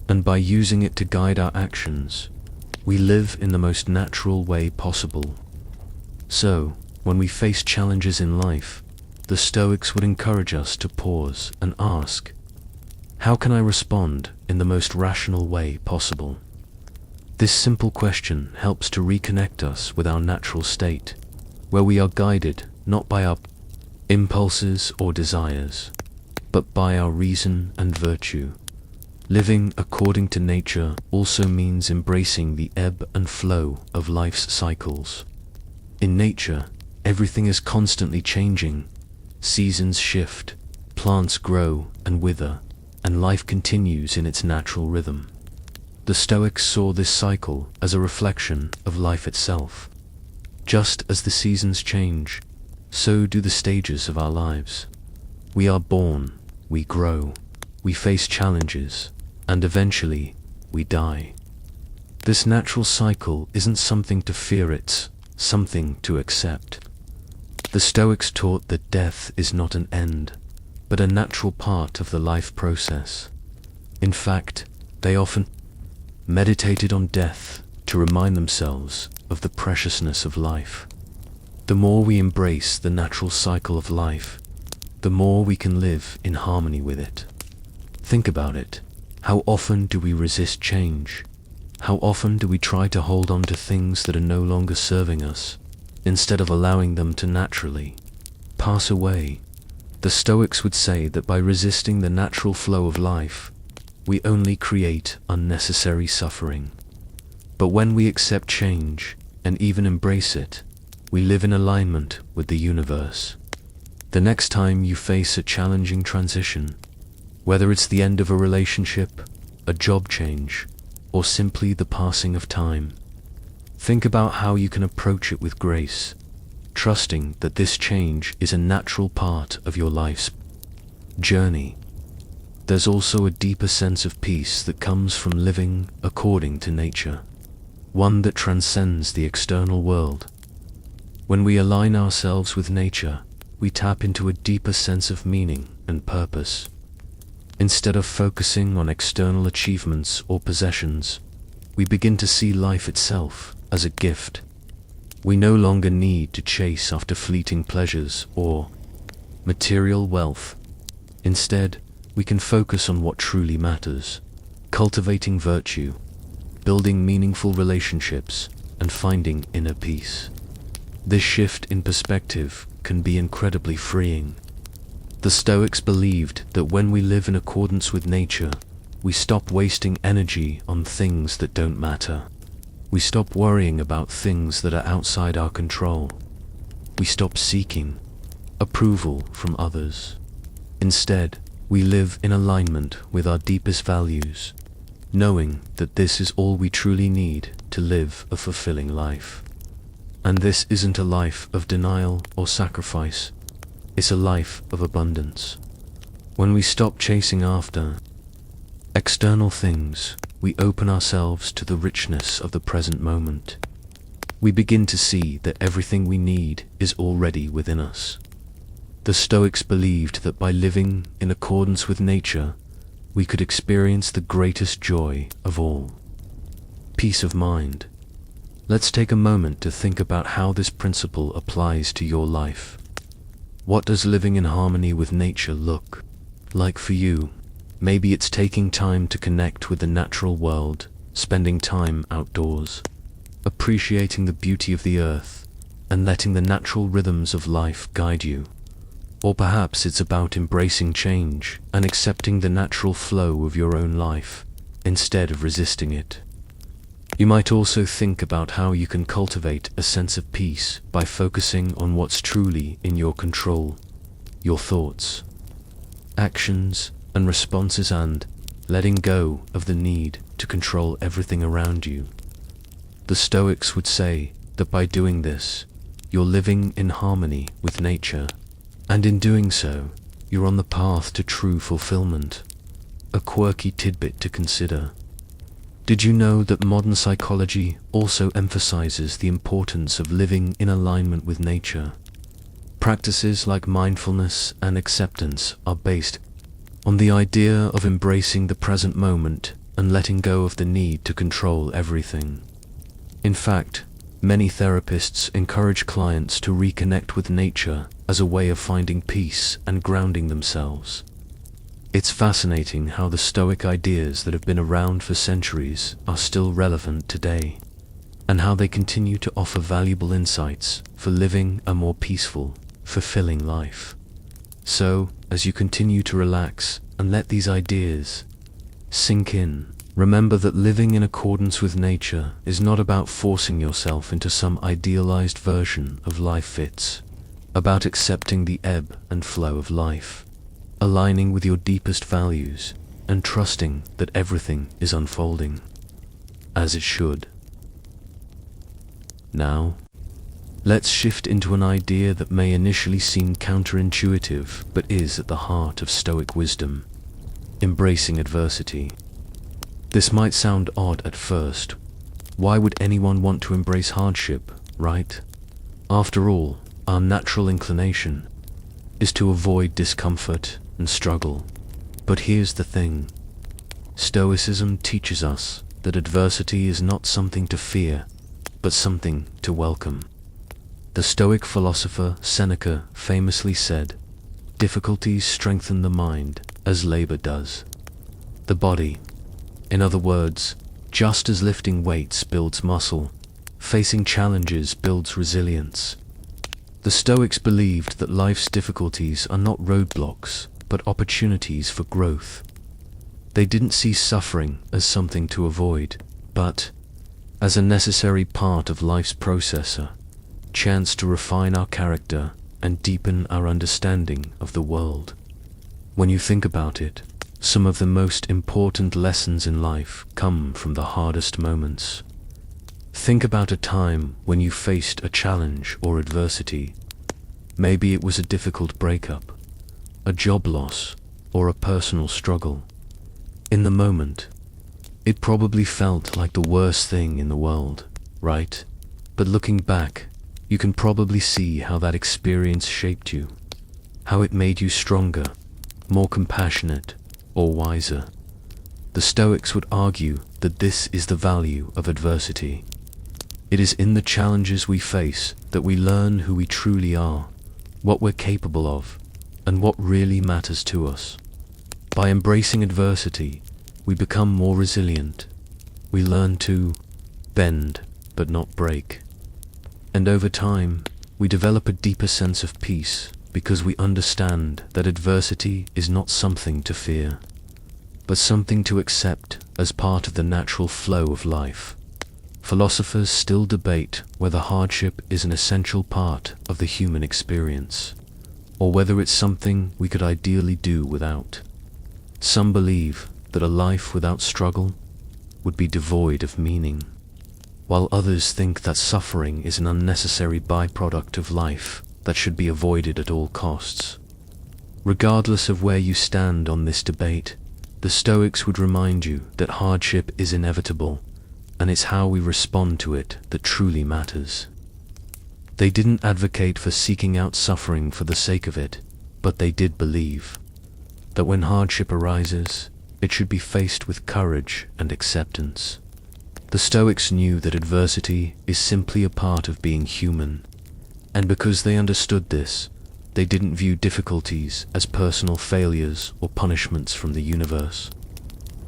and by using it to guide our actions, we live in the most natural way possible. So, when we face challenges in life, the Stoics would encourage us to pause and ask, how can I respond in the most rational way possible? This simple question helps to reconnect us with our natural state, where we are guided not by our impulses or desires, but by our reason and virtue. Living according to nature also means embracing the ebb and flow of life's cycles. In nature, everything is constantly changing. Seasons shift, plants grow and wither, and life continues in its natural rhythm. The Stoics saw this cycle as a reflection of life itself. Just as the seasons change, so do the stages of our lives. We are born, we grow, we face challenges, and eventually, we die. This natural cycle isn't something to fear, it's something to accept. The Stoics taught that death is not an end, but a natural part of the life process. In fact, they often meditated on death to remind themselves of the preciousness of life. The more we embrace the natural cycle of life, the more we can live in harmony with it. Think about it. How often do we resist change? How often do we try to hold on to things that are no longer serving us, instead of allowing them to naturally pass away? The Stoics would say that by resisting the natural flow of life, we only create unnecessary suffering. But when we accept change, and even embrace it, we live in alignment with the universe. The next time you face a challenging transition, whether it's the end of a relationship, a job change, or simply the passing of time, think about how you can approach it with grace, trusting that this change is a natural part of your life's journey. There's also a deeper sense of peace that comes from living according to nature, one that transcends the external world. When we align ourselves with nature, we tap into a deeper sense of meaning and purpose. Instead of focusing on external achievements or possessions, we begin to see life itself as a gift. We no longer need to chase after fleeting pleasures or material wealth. Instead, we can focus on what truly matters, cultivating virtue, building meaningful relationships, and finding inner peace. This shift in perspective can be incredibly freeing. The Stoics believed that when we live in accordance with nature, we stop wasting energy on things that don't matter. We stop worrying about things that are outside our control. We stop seeking approval from others. Instead, we live in alignment with our deepest values, knowing that this is all we truly need to live a fulfilling life. And this isn't a life of denial or sacrifice, It's a life of abundance. When we stop chasing after external things, we open ourselves to the richness of the present moment. We begin to see that everything we need is already within us. The Stoics believed that by living in accordance with nature, we could experience the greatest joy of all: peace of mind. Let's take a moment to think about how this principle applies to your life. What does living in harmony with nature look like for you? Maybe it's taking time to connect with the natural world, spending time outdoors, appreciating the beauty of the earth, and letting the natural rhythms of life guide you. Or perhaps it's about embracing change and accepting the natural flow of your own life, instead of resisting it. You might also think about how you can cultivate a sense of peace by focusing on what's truly in your control: your thoughts, actions, and responses, and letting go of the need to control everything around you. The Stoics would say that by doing this, you're living in harmony with nature, and in doing so, you're on the path to true fulfillment. A quirky tidbit to consider. Did you know that modern psychology also emphasizes the importance of living in alignment with nature? Practices like mindfulness and acceptance are based on the idea of embracing the present moment and letting go of the need to control everything. In fact, many therapists encourage clients to reconnect with nature as a way of finding peace and grounding themselves. It's fascinating how the Stoic ideas that have been around for centuries are still relevant today, and how they continue to offer valuable insights for living a more peaceful, fulfilling life. So, as you continue to relax and let these ideas sink in, remember that living in accordance with nature is not about forcing yourself into some idealized version of life. It's about accepting the ebb and flow of life, aligning with your deepest values, and trusting that everything is unfolding as it should. Now, let's shift into an idea that may initially seem counterintuitive but is at the heart of Stoic wisdom: embracing adversity. This might sound odd at first. Why would anyone want to embrace hardship, right? After all, our natural inclination is to avoid discomfort and struggle. But here's the thing. Stoicism teaches us that adversity is not something to fear, but something to welcome. The Stoic philosopher Seneca famously said, "Difficulties strengthen the mind as labor does the body." In other words, just as lifting weights builds muscle, facing challenges builds resilience. The Stoics believed that life's difficulties are not roadblocks, but opportunities for growth. They didn't see suffering as something to avoid, but as a necessary part of life's process, a chance to refine our character and deepen our understanding of the world. When you think about it, some of the most important lessons in life come from the hardest moments. Think about a time when you faced a challenge or adversity. Maybe it was a difficult breakup, a job loss, or a personal struggle. In the moment, it probably felt like the worst thing in the world, right? But looking back, you can probably see how that experience shaped you, how it made you stronger, more compassionate, or wiser. The Stoics would argue that this is the value of adversity. It is in the challenges we face that we learn who we truly are, what we're capable of, and what really matters to us. By embracing adversity, we become more resilient. We learn to bend, but not break. And over time, we develop a deeper sense of peace because we understand that adversity is not something to fear, but something to accept as part of the natural flow of life. Philosophers still debate whether hardship is an essential part of the human experience, or whether it's something we could ideally do without. Some believe that a life without struggle would be devoid of meaning, while others think that suffering is an unnecessary byproduct of life that should be avoided at all costs. Regardless of where you stand on this debate, the Stoics would remind you that hardship is inevitable, and it's how we respond to it that truly matters. They didn't advocate for seeking out suffering for the sake of it, but they did believe that when hardship arises, it should be faced with courage and acceptance. The Stoics knew that adversity is simply a part of being human, and because they understood this, they didn't view difficulties as personal failures or punishments from the universe.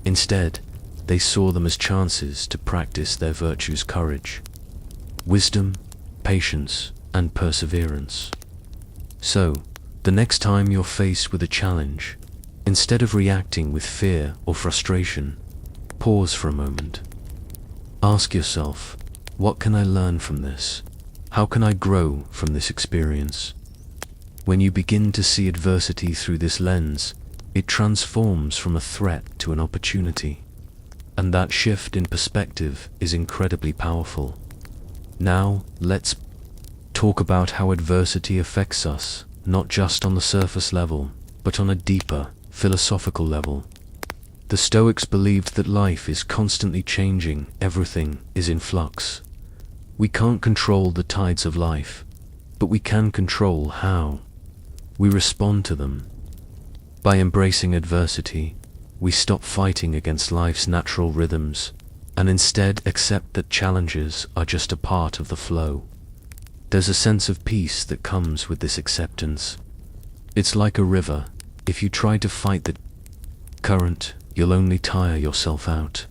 Instead, they saw them as chances to practice their virtues: courage, wisdom, patience, and perseverance. So, the next time you're faced with a challenge, instead of reacting with fear or frustration, pause for a moment. Ask yourself, what can I learn from this? How can I grow from this experience? When you begin to see adversity through this lens, it transforms from a threat to an opportunity. And that shift in perspective is incredibly powerful. Now, let's talk about how adversity affects us, not just on the surface level, but on a deeper, philosophical level. The Stoics believed that life is constantly changing, everything is in flux. We can't control the tides of life, but we can control how we respond to them. By embracing adversity, we stop fighting against life's natural rhythms, and instead accept that challenges are just a part of the flow. There's a sense of peace that comes with this acceptance. It's like a river. If you try to fight the current, you'll only tire yourself out.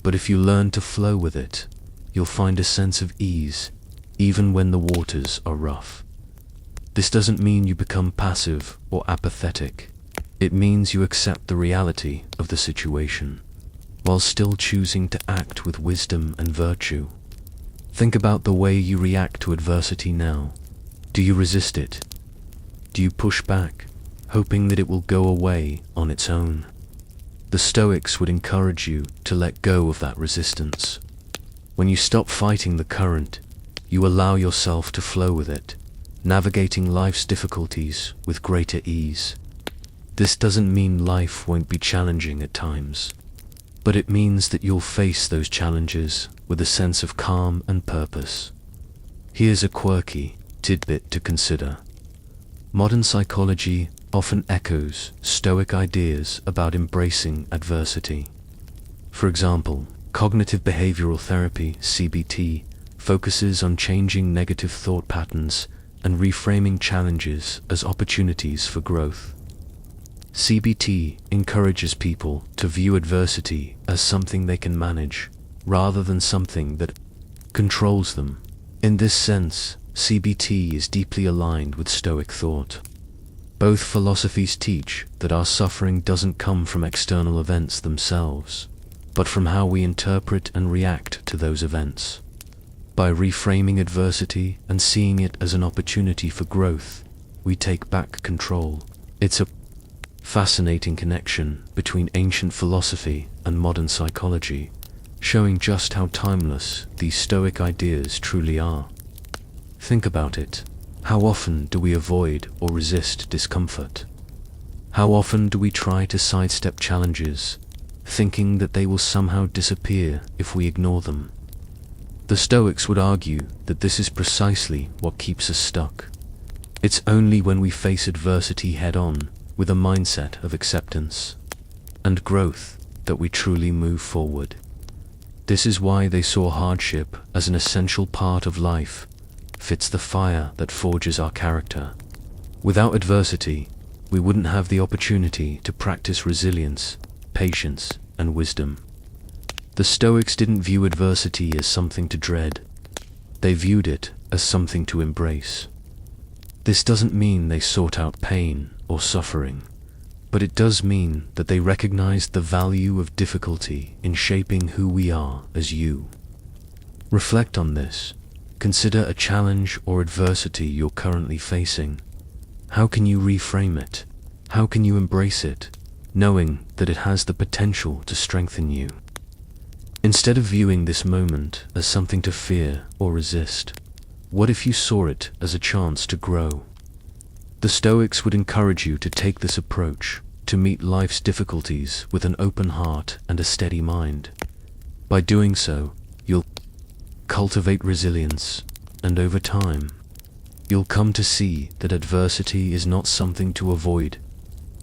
But if you learn to flow with it, you'll find a sense of ease, even when the waters are rough. This doesn't mean you become passive or apathetic. It means you accept the reality of the situation, while still choosing to act with wisdom and virtue. Think about the way you react to adversity now. Do you resist it? Do you push back, hoping that it will go away on its own? The Stoics would encourage you to let go of that resistance. When you stop fighting the current, you allow yourself to flow with it, navigating life's difficulties with greater ease. This doesn't mean life won't be challenging at times, but it means that you'll face those challenges with a sense of calm and purpose. Here's a quirky tidbit to consider. Modern psychology often echoes Stoic ideas about embracing adversity. For example, cognitive behavioral therapy, CBT, focuses on changing negative thought patterns and reframing challenges as opportunities for growth. CBT encourages people to view adversity as something they can manage, rather than something that controls them. In this sense, CBT is deeply aligned with Stoic thought. Both philosophies teach that our suffering doesn't come from external events themselves, but from how we interpret and react to those events. By reframing adversity and seeing it as an opportunity for growth, we take back control. It's a fascinating connection between ancient philosophy and modern psychology, showing just how timeless these Stoic ideas truly are. Think about it. How often do we avoid or resist discomfort? How often do we try to sidestep challenges, thinking that they will somehow disappear if we ignore them? The Stoics would argue that this is precisely what keeps us stuck. It's only when we face adversity head-on, with a mindset of acceptance and growth, that we truly move forward. This is why they saw hardship as an essential part of life. It's the fire that forges our character. Without adversity, we wouldn't have the opportunity to practice resilience, patience, and wisdom. The Stoics didn't view adversity as something to dread. They viewed it as something to embrace. This doesn't mean they sought out pain or suffering, but it does mean that they recognized the value of difficulty in shaping who we are as you. Reflect on this. Consider a challenge or adversity you're currently facing. How can you reframe it? How can you embrace it, knowing that it has the potential to strengthen you? Instead of viewing this moment as something to fear or resist, What if you saw it as a chance to grow? The Stoics would encourage you to take this approach, to meet life's difficulties with an open heart and a steady mind. By doing so, you'll cultivate resilience, and over time, you'll come to see that adversity is not something to avoid.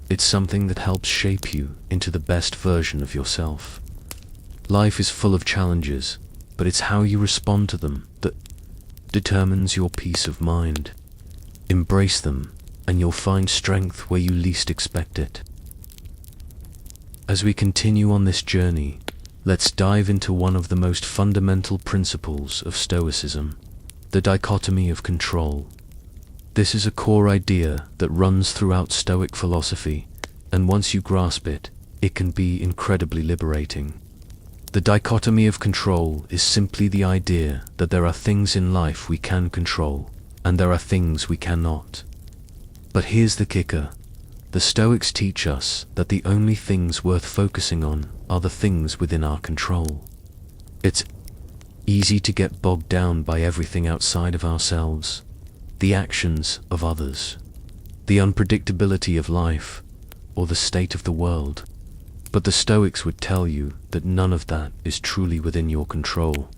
It's something that helps shape you into the best version of yourself. Life is full of challenges, but it's how you respond to them that determines your peace of mind. Embrace them, and you'll find strength where you least expect it. As we continue on this journey, let's dive into one of the most fundamental principles of Stoicism, the dichotomy of control. This is a core idea that runs throughout Stoic philosophy, and once you grasp it, it can be incredibly liberating. The dichotomy of control is simply the idea that there are things in life we can control, and there are things we cannot. But here's the kicker. The Stoics teach us that the only things worth focusing on are the things within our control. It's easy to get bogged down by everything outside of ourselves, the actions of others, the unpredictability of life, or the state of the world. But the Stoics would tell you that none of that is truly within your control.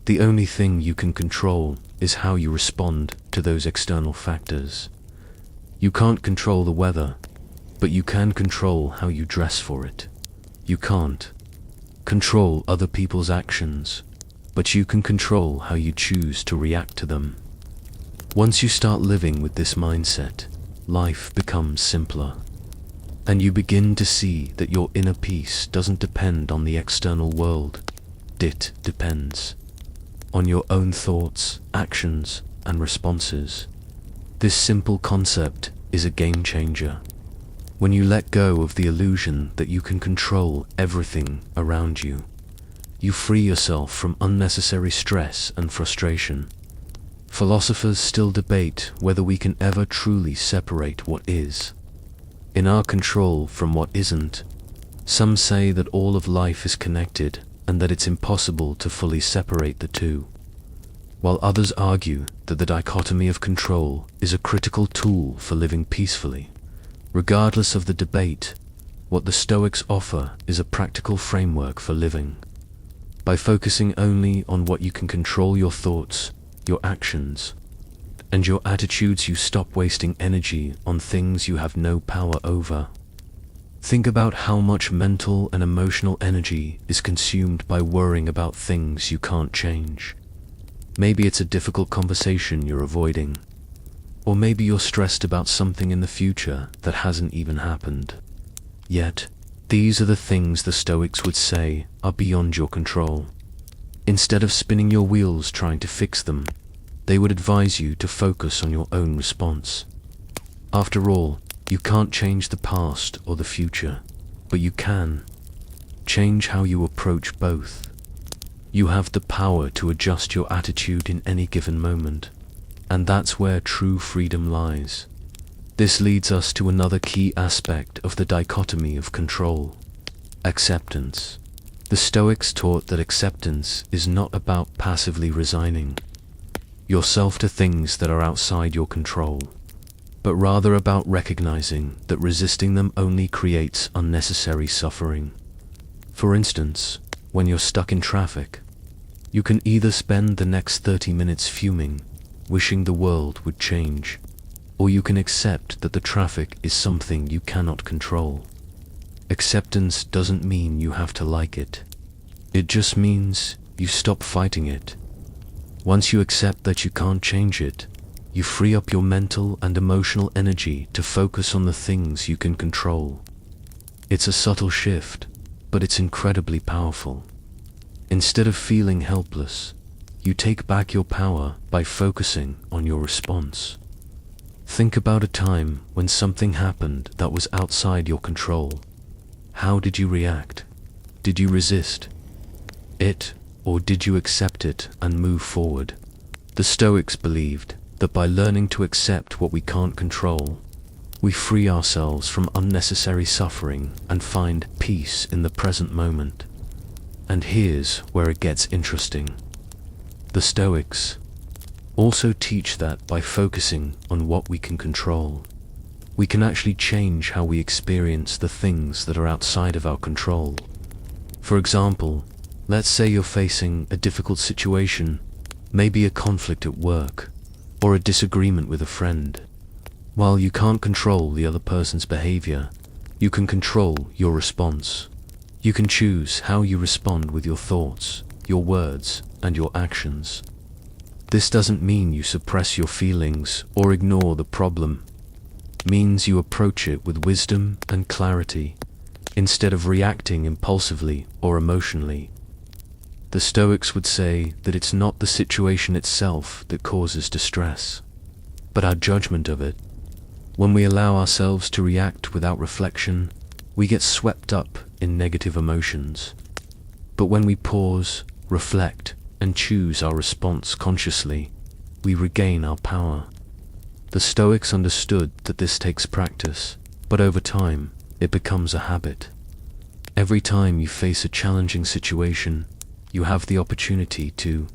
The only thing you can control is how you respond to those external factors. You can't control the weather, but you can control how you dress for it. You can't control other people's actions, but you can control how you choose to react to them. Once you start living with this mindset, life becomes simpler, and you begin to see that your inner peace doesn't depend on the external world. It depends on your own thoughts, actions, and responses. This simple concept is a game changer. When you let go of the illusion that you can control everything around you, you free yourself from unnecessary stress and frustration. Philosophers still debate whether we can ever truly separate what is in our control from what isn't. Some say that all of life is connected and that it's impossible to fully separate the two, while others argue that the dichotomy of control is a critical tool for living peacefully. Regardless of the debate, what the Stoics offer is a practical framework for living. By focusing only on what you can control, your thoughts, your actions, and your attitudes, you stop wasting energy on things you have no power over. Think about how much mental and emotional energy is consumed by worrying about things you can't change. Maybe it's a difficult conversation you're avoiding, or maybe you're stressed about something in the future that hasn't even happened. Yet, these are the things the Stoics would say are beyond your control. Instead of spinning your wheels trying to fix them, they would advise you to focus on your own response. After all, you can't change the past or the future, but you can change how you approach both. You have the power to adjust your attitude in any given moment, and that's where true freedom lies. This leads us to another key aspect of the dichotomy of control: acceptance. The Stoics taught that acceptance is not about passively resigning yourself to things that are outside your control, but rather about recognizing that resisting them only creates unnecessary suffering. For instance, when you're stuck in traffic, you can either spend the next 30 minutes fuming, wishing the world would change, or you can accept that the traffic is something you cannot control. Acceptance doesn't mean you have to like it. It just means you stop fighting it. Once you accept that you can't change it, you free up your mental and emotional energy to focus on the things you can control. It's a subtle shift, but it's incredibly powerful. Instead of feeling helpless, you take back your power by focusing on your response. Think about a time when something happened that was outside your control. How did you react? Did you resist it, or did you accept it and move forward? The Stoics believed that by learning to accept what we can't control, we free ourselves from unnecessary suffering and find peace in the present moment. And here's where it gets interesting. The Stoics also teach that by focusing on what we can control, we can actually change how we experience the things that are outside of our control. For example, let's say you're facing a difficult situation, maybe a conflict at work, or a disagreement with a friend. While you can't control the other person's behavior, you can control your response. You can choose how you respond with your thoughts, your words, and your actions. This doesn't mean you suppress your feelings or ignore the problem. It means you approach it with wisdom and clarity, instead of reacting impulsively or emotionally. The Stoics would say that it's not the situation itself that causes distress, but our judgment of it. When we allow ourselves to react without reflection, we get swept up in negative emotions. But when we pause, reflect, and choose our response consciously, we regain our power. The Stoics understood that this takes practice, but over time, it becomes a habit. Every time you face a challenging situation, you have the opportunity to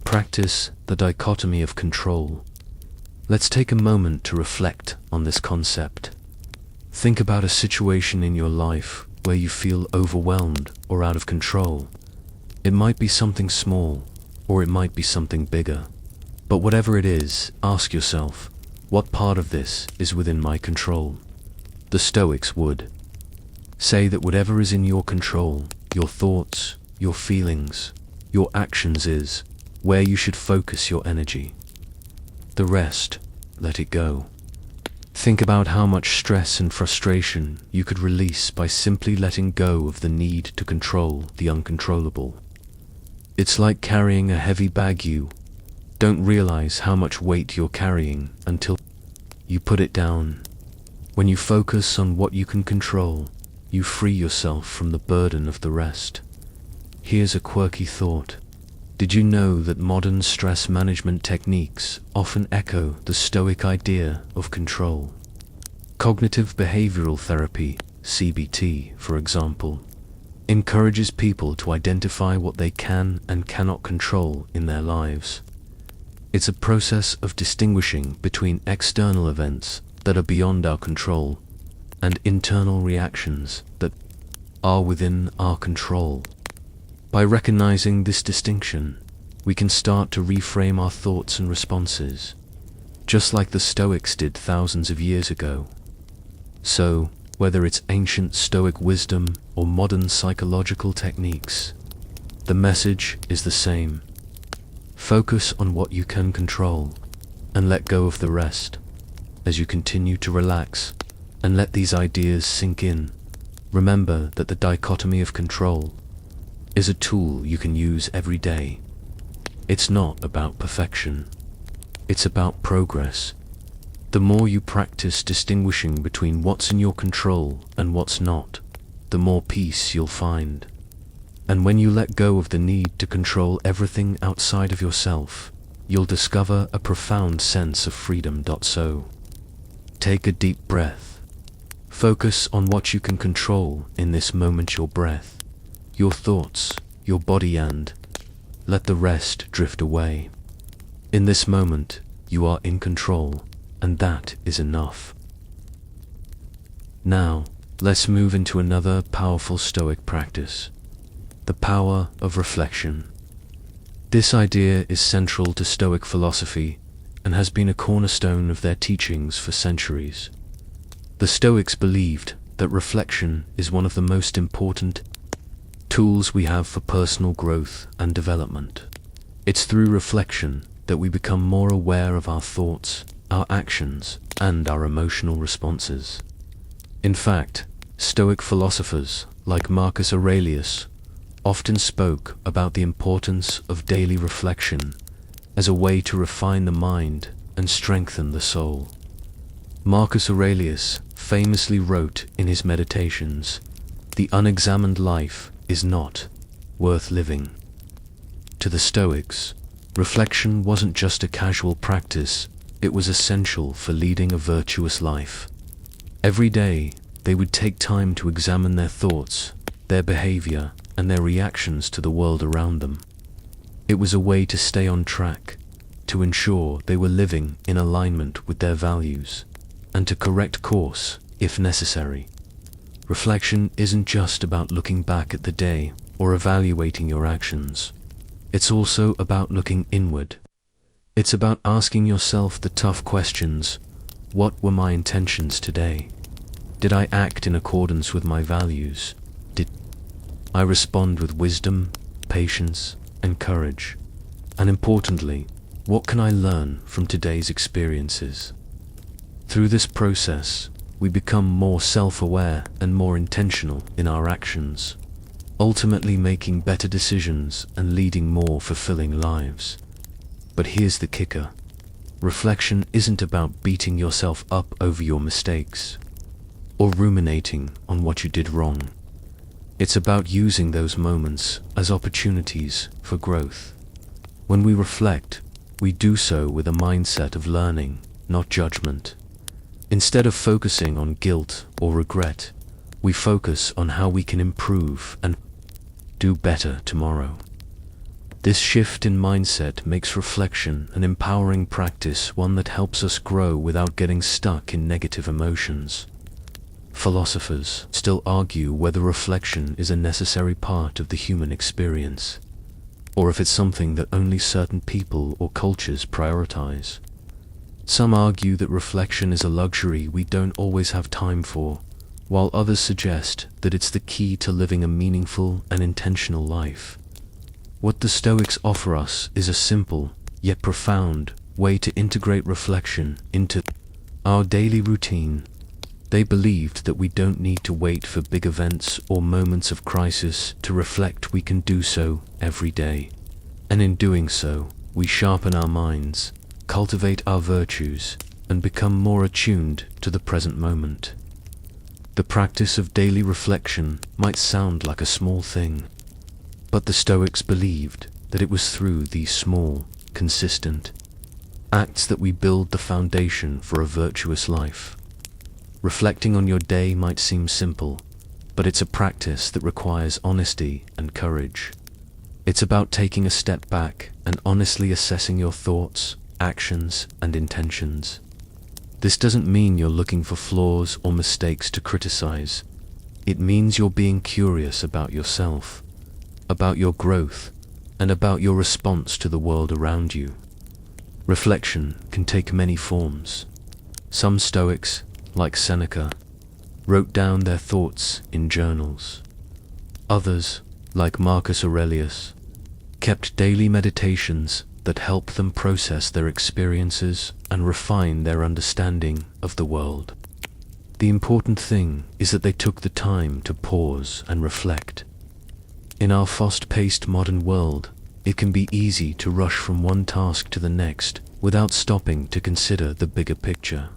practice the dichotomy of control. Let's take a moment to reflect on this concept. Think about a situation in your life where you feel overwhelmed or out of control. It might be something small, or it might be something bigger. But whatever it is, ask yourself, what part of this is within my control? The Stoics would say that whatever is in your control, your thoughts, your feelings, your actions, is where you should focus your energy. The rest, let it go. Think about how much stress and frustration you could release by simply letting go of the need to control the uncontrollable. It's like carrying a heavy bag. You don't realize how much weight you're carrying until you put it down. When you focus on what you can control, you free yourself from the burden of the rest. Here's a quirky thought. Did you know that modern stress management techniques often echo the Stoic idea of control? Cognitive behavioral therapy, CBT, for example, encourages people to identify what they can and cannot control in their lives. It's a process of distinguishing between external events that are beyond our control and internal reactions that are within our control. By recognizing this distinction, we can start to reframe our thoughts and responses, just like the Stoics did thousands of years ago. So, whether it's ancient Stoic wisdom or modern psychological techniques, the message is the same. Focus on what you can control and let go of the rest. As you continue to relax and let these ideas sink in, remember that the dichotomy of control is a tool you can use every day. It's not about perfection. It's about progress. The more you practice distinguishing between what's in your control and what's not, the more peace you'll find. And when you let go of the need to control everything outside of yourself, you'll discover a profound sense of freedom. So, take a deep breath. Focus on what you can control in this moment: your breath, your thoughts, your body, and let the rest drift away. In this moment, you are in control, and that is enough. Now, let's move into another powerful Stoic practice: the power of reflection. This idea is central to Stoic philosophy and has been a cornerstone of their teachings for centuries. The Stoics believed that reflection is one of the most important tools we have for personal growth and development. It's through reflection that we become more aware of our thoughts, our actions, and our emotional responses. In fact, Stoic philosophers like Marcus Aurelius often spoke about the importance of daily reflection as a way to refine the mind and strengthen the soul. Marcus Aurelius famously wrote in his Meditations, "The unexamined life is not worth living." To the Stoics, reflection wasn't just a casual practice, it was essential for leading a virtuous life. Every day, they would take time to examine their thoughts, their behavior, and their reactions to the world around them. It was a way to stay on track, to ensure they were living in alignment with their values, and to correct course if necessary. Reflection isn't just about looking back at the day or evaluating your actions. It's also about looking inward. It's about asking yourself the tough questions. What were my intentions today? Did I act in accordance with my values? Did I respond with wisdom, patience, and courage? And importantly, what can I learn from today's experiences? Through this process, we become more self-aware and more intentional in our actions, ultimately making better decisions and leading more fulfilling lives. But here's the kicker. Reflection isn't about beating yourself up over your mistakes or ruminating on what you did wrong. It's about using those moments as opportunities for growth. When we reflect, we do so with a mindset of learning, not judgment. Instead of focusing on guilt or regret, we focus on how we can improve and do better tomorrow. This shift in mindset makes reflection an empowering practice, one that helps us grow without getting stuck in negative emotions. Philosophers still argue whether reflection is a necessary part of the human experience, or if it's something that only certain people or cultures prioritize. Some argue that reflection is a luxury we don't always have time for, while others suggest that it's the key to living a meaningful and intentional life. What the Stoics offer us is a simple, yet profound, way to integrate reflection into our daily routine. They believed that we don't need to wait for big events or moments of crisis to reflect. We can do so every day. And in doing so, we sharpen our minds, cultivate our virtues, and become more attuned to the present moment. The practice of daily reflection might sound like a small thing, but the Stoics believed that it was through these small, consistent acts that we build the foundation for a virtuous life. Reflecting on your day might seem simple, but it's a practice that requires honesty and courage. It's about taking a step back and honestly assessing your thoughts, actions, and intentions. This doesn't mean you're looking for flaws or mistakes to criticize. It means you're being curious about yourself, about your growth, and about your response to the world around you. Reflection can take many forms. Some Stoics, like Seneca, wrote down their thoughts in journals. Others, like Marcus Aurelius, kept daily meditations that help them process their experiences and refine their understanding of the world. The important thing is that they took the time to pause and reflect. In our fast-paced modern world, it can be easy to rush from one task to the next without stopping to consider the bigger picture.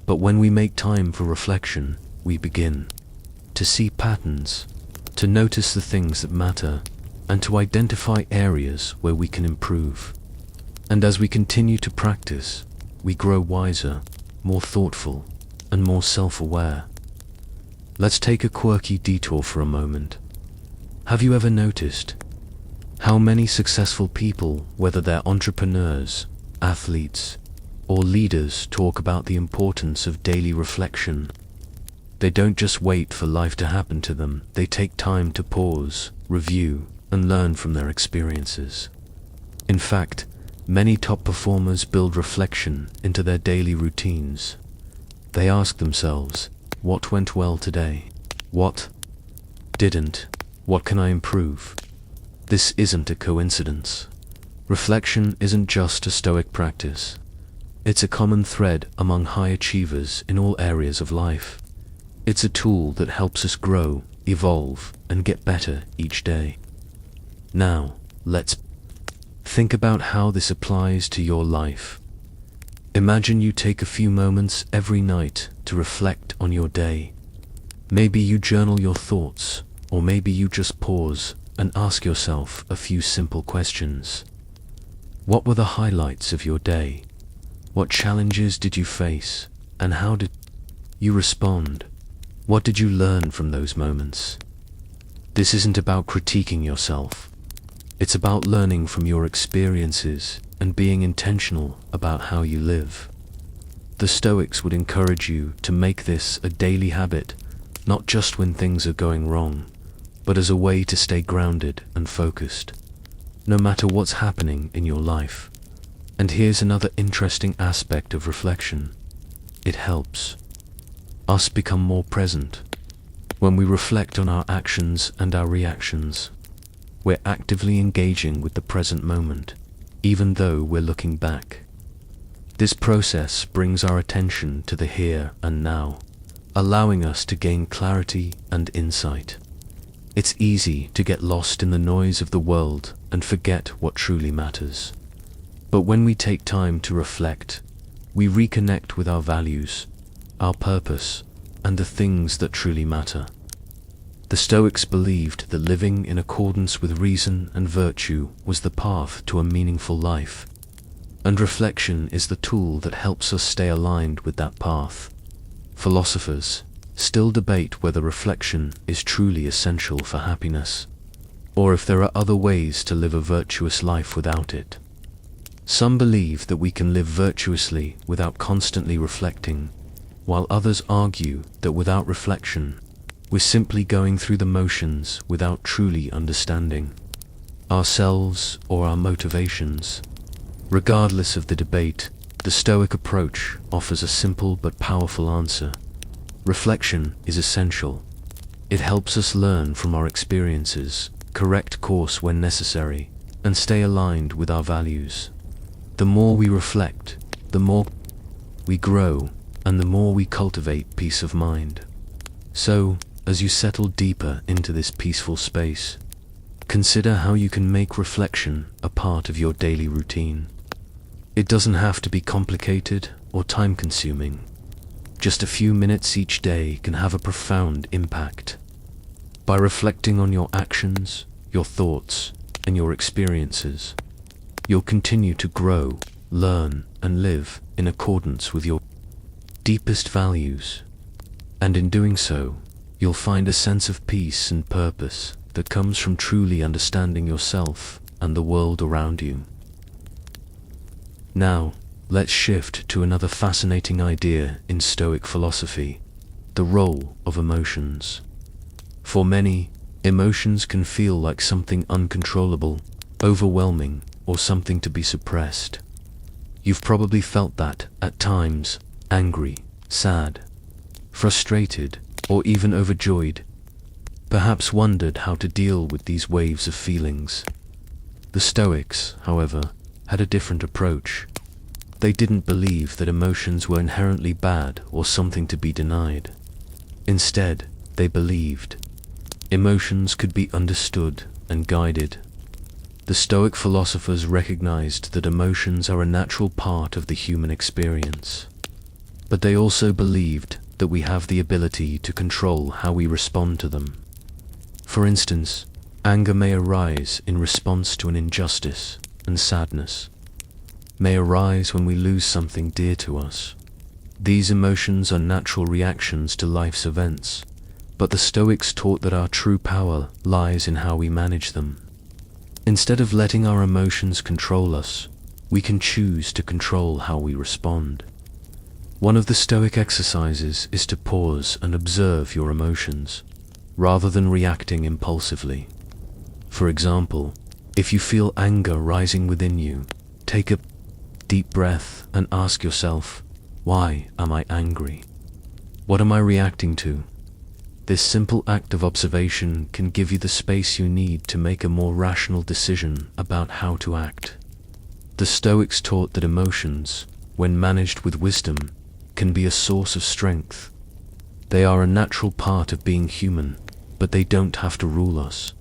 But when we make time for reflection, we begin to see patterns, to notice the things that matter, and to identify areas where we can improve. And as we continue to practice, we grow wiser, more thoughtful, and more self-aware. Let's take a quirky detour for a moment. Have you ever noticed how many successful people, whether they're entrepreneurs, athletes, or leaders, talk about the importance of daily reflection? They don't just wait for life to happen to them, they take time to pause, review, and learn from their experiences. In fact, many top performers build reflection into their daily routines. They ask themselves, what went well today? What didn't? What can I improve? This isn't a coincidence. Reflection isn't just a Stoic practice. It's a common thread among high achievers in all areas of life. It's a tool that helps us grow, evolve, and get better each day. Now, let's think about how this applies to your life. Imagine you take a few moments every night to reflect on your day. Maybe you journal your thoughts, or maybe you just pause and ask yourself a few simple questions. What were the highlights of your day? What challenges did you face, and how did you respond? What did you learn from those moments? This isn't about critiquing yourself. It's about learning from your experiences and being intentional about how you live. The Stoics would encourage you to make this a daily habit, not just when things are going wrong, but as a way to stay grounded and focused, no matter what's happening in your life. And here's another interesting aspect of reflection. It helps us become more present. When we reflect on our actions and our reactions, we're actively engaging with the present moment, even though we're looking back. This process brings our attention to the here and now, allowing us to gain clarity and insight. It's easy to get lost in the noise of the world and forget what truly matters. But when we take time to reflect, we reconnect with our values, our purpose, and the things that truly matter. The Stoics believed that living in accordance with reason and virtue was the path to a meaningful life, and reflection is the tool that helps us stay aligned with that path. Philosophers still debate whether reflection is truly essential for happiness, or if there are other ways to live a virtuous life without it. Some believe that we can live virtuously without constantly reflecting, while others argue that without reflection, we're simply going through the motions without truly understanding ourselves or our motivations. Regardless of the debate, the Stoic approach offers a simple but powerful answer. Reflection is essential. It helps us learn from our experiences, correct course when necessary, and stay aligned with our values. The more we reflect, the more we grow, and the more we cultivate peace of mind. So, as you settle deeper into this peaceful space, consider how you can make reflection a part of your daily routine. It doesn't have to be complicated or time-consuming. Just a few minutes each day can have a profound impact. By reflecting on your actions, your thoughts, and your experiences, you'll continue to grow, learn, and live in accordance with your deepest values. And in doing so, you'll find a sense of peace and purpose that comes from truly understanding yourself and the world around you. Now, let's shift to another fascinating idea in Stoic philosophy, the role of emotions. For many, emotions can feel like something uncontrollable, overwhelming, or something to be suppressed. You've probably felt that at times, angry, sad, frustrated, or even overjoyed. Perhaps wondered how to deal with these waves of feelings. The Stoics, however, had a different approach. They didn't believe that emotions were inherently bad or something to be denied. Instead, they believed emotions could be understood and guided. The Stoic philosophers recognized that emotions are a natural part of the human experience. But they also believed that we have the ability to control how we respond to them. For instance, anger may arise in response to an injustice, and sadness may arise when we lose something dear to us. These emotions are natural reactions to life's events, but the Stoics taught that our true power lies in how we manage them. Instead of letting our emotions control us, we can choose to control how we respond. One of the Stoic exercises is to pause and observe your emotions, rather than reacting impulsively. For example, if you feel anger rising within you, take a deep breath and ask yourself, why am I angry? What am I reacting to? This simple act of observation can give you the space you need to make a more rational decision about how to act. The Stoics taught that emotions, when managed with wisdom, can be a source of strength. They are a natural part of being human, but they don't have to rule us.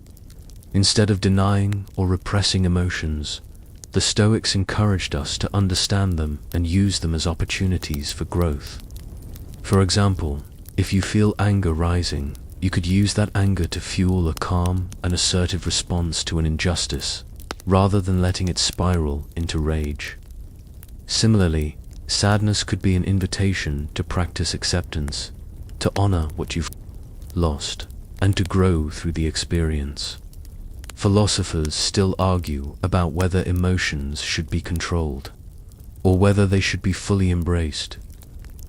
Instead of denying or repressing emotions, the Stoics encouraged us to understand them and use them as opportunities for growth. For example, if you feel anger rising, you could use that anger to fuel a calm and assertive response to an injustice, rather than letting it spiral into rage. Similarly, sadness could be an invitation to practice acceptance, to honor what you've lost, and to grow through the experience. Philosophers still argue about whether emotions should be controlled, or whether they should be fully embraced.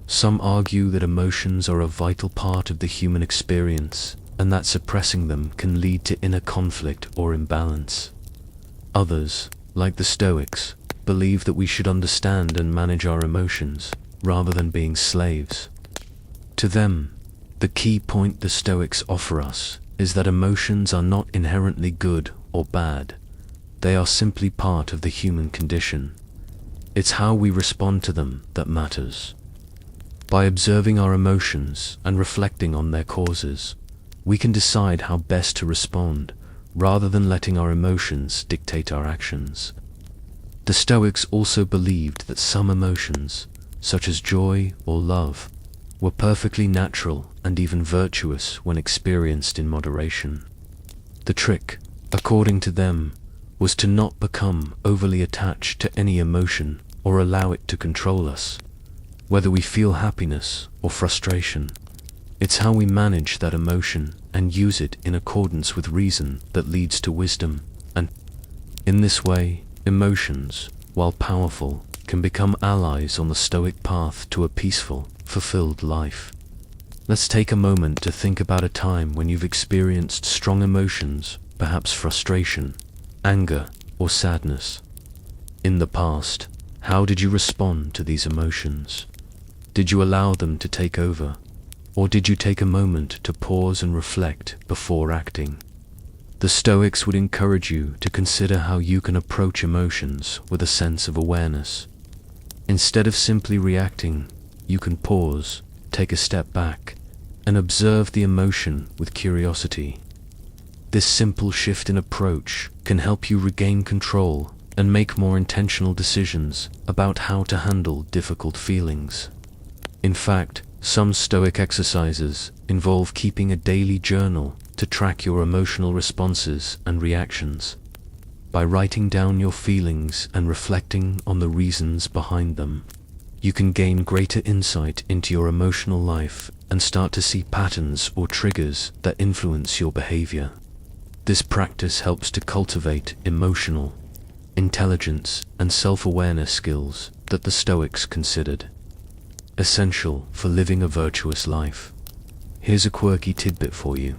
Some argue that emotions are a vital part of the human experience, and that suppressing them can lead to inner conflict or imbalance. Others, like the Stoics, believe that we should understand and manage our emotions, rather than being slaves. To them, the key point the Stoics offer us is that emotions are not inherently good or bad. They are simply part of the human condition. It's how we respond to them that matters. By observing our emotions and reflecting on their causes, we can decide how best to respond, rather than letting our emotions dictate our actions. The Stoics also believed that some emotions, such as joy or love, were perfectly natural and even virtuous when experienced in moderation. The trick, according to them, was to not become overly attached to any emotion or allow it to control us. Whether we feel happiness or frustration, it's how we manage that emotion and use it in accordance with reason that leads to wisdom, and in this way, emotions, while powerful, can become allies on the Stoic path to a peaceful, fulfilled life. Let's take a moment to think about a time when you've experienced strong emotions, perhaps frustration, anger, or sadness. In the past, how did you respond to these emotions? Did you allow them to take over? Or did you take a moment to pause and reflect before acting? The Stoics would encourage you to consider how you can approach emotions with a sense of awareness. Instead of simply reacting, you can pause, take a step back, and observe the emotion with curiosity. This simple shift in approach can help you regain control and make more intentional decisions about how to handle difficult feelings. In fact, some Stoic exercises involve keeping a daily journal to track your emotional responses and reactions. By writing down your feelings and reflecting on the reasons behind them, you can gain greater insight into your emotional life and start to see patterns or triggers that influence your behavior. This practice helps to cultivate emotional intelligence and self-awareness skills that the Stoics considered essential for living a virtuous life. Here's a quirky tidbit for you.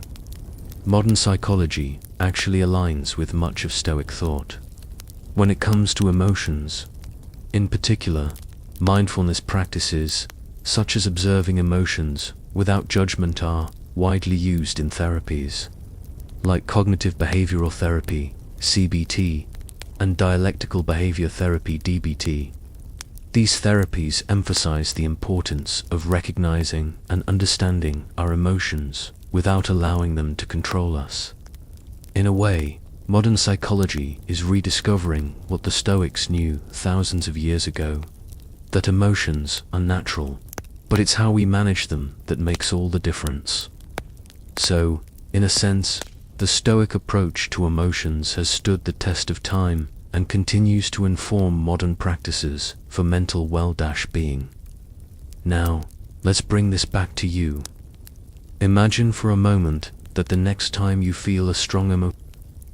Modern psychology actually aligns with much of Stoic thought. When it comes to emotions, in particular, mindfulness practices, such as observing emotions without judgment, are widely used in therapies, like cognitive behavioral therapy, CBT, and dialectical behavior therapy, DBT. These therapies emphasize the importance of recognizing and understanding our emotions without allowing them to control us. In a way, modern psychology is rediscovering what the Stoics knew thousands of years ago, that emotions are natural, but it's how we manage them that makes all the difference. So, in a sense, the Stoic approach to emotions has stood the test of time and continues to inform modern practices for mental well-being. Now, let's bring this back to you. Imagine for a moment that the next time you feel a strong emotion,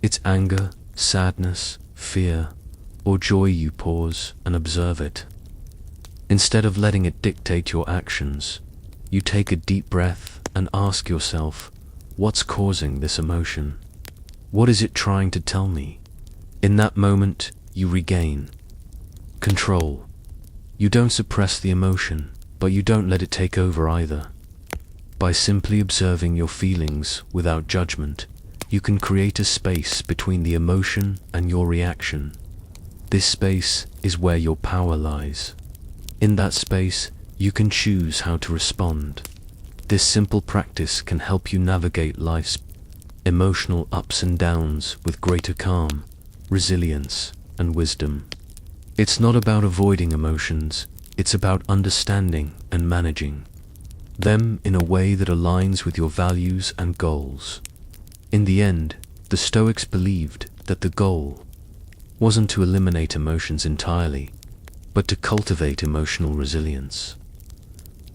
it's anger, sadness, fear, or joy, you pause and observe it. Instead of letting it dictate your actions, you take a deep breath and ask yourself, what's causing this emotion? What is it trying to tell me? In that moment, you regain control. You don't suppress the emotion, but you don't let it take over either. By simply observing your feelings without judgment, you can create a space between the emotion and your reaction. This space is where your power lies. In that space, you can choose how to respond. This simple practice can help you navigate life's emotional ups and downs with greater calm, resilience, and wisdom. It's not about avoiding emotions, it's about understanding and managing them in a way that aligns with your values and goals. In the end, the Stoics believed that the goal wasn't to eliminate emotions entirely, but to cultivate emotional resilience.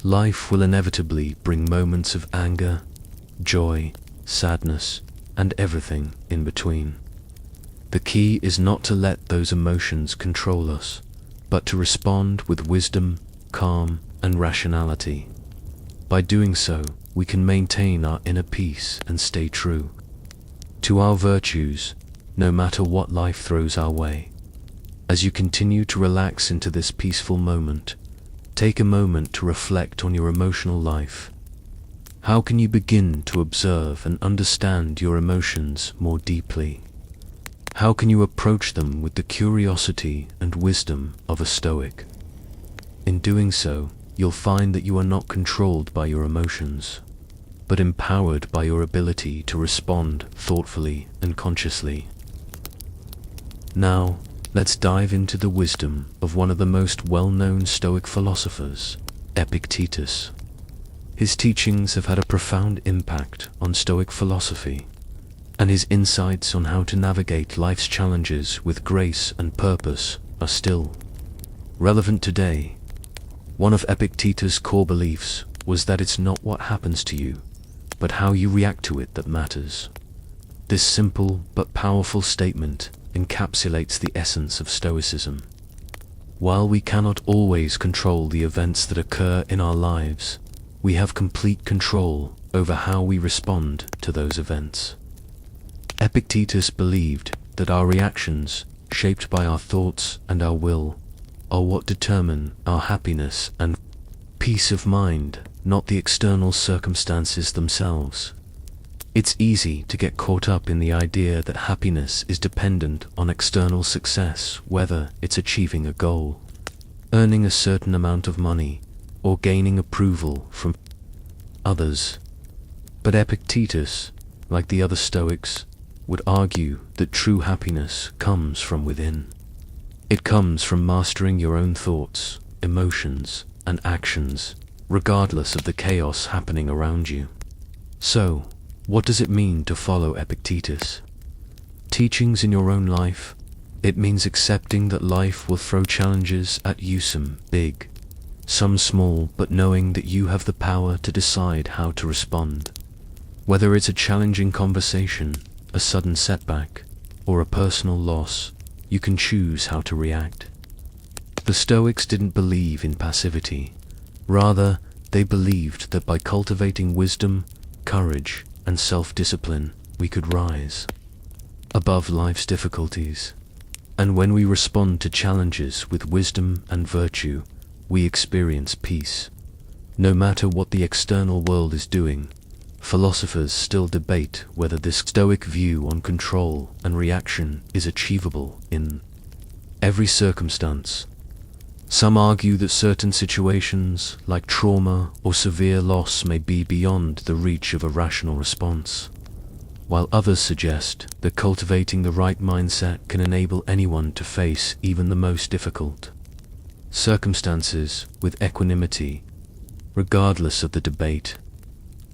Life will inevitably bring moments of anger, joy, sadness, and everything in between. The key is not to let those emotions control us, but to respond with wisdom, calm, and rationality. By doing so, we can maintain our inner peace and stay true to our virtues, no matter what life throws our way. As you continue to relax into this peaceful moment, take a moment to reflect on your emotional life. How can you begin to observe and understand your emotions more deeply? How can you approach them with the curiosity and wisdom of a Stoic? In doing so, you'll find that you are not controlled by your emotions, but empowered by your ability to respond thoughtfully and consciously. Now, let's dive into the wisdom of one of the most well-known Stoic philosophers, Epictetus. His teachings have had a profound impact on Stoic philosophy, and his insights on how to navigate life's challenges with grace and purpose are still relevant today. One of Epictetus' core beliefs was that it's not what happens to you, but how you react to it that matters. This simple but powerful statement encapsulates the essence of Stoicism. While we cannot always control the events that occur in our lives, we have complete control over how we respond to those events. Epictetus believed that our reactions, shaped by our thoughts and our will, are what determine our happiness and peace of mind, not the external circumstances themselves. It's easy to get caught up in the idea that happiness is dependent on external success, whether it's achieving a goal, earning a certain amount of money, or gaining approval from others. But Epictetus, like the other Stoics, would argue that true happiness comes from within. It comes from mastering your own thoughts, emotions, and actions, regardless of the chaos happening around you. So, what does it mean to follow Epictetus' teachings in your own life? It means accepting that life will throw challenges at you, some big, some small, but knowing that you have the power to decide how to respond. Whether it's a challenging conversation, a sudden setback, or a personal loss, you can choose how to react. The Stoics didn't believe in passivity. Rather, they believed that by cultivating wisdom, courage, and self-discipline, we could rise above life's difficulties. And when we respond to challenges with wisdom and virtue, we experience peace. No matter what the external world is doing, philosophers still debate whether this Stoic view on control and reaction is achievable in every circumstance. Some argue that certain situations, like trauma or severe loss, may be beyond the reach of a rational response, while others suggest that cultivating the right mindset can enable anyone to face even the most difficult circumstances with equanimity, regardless of the debate.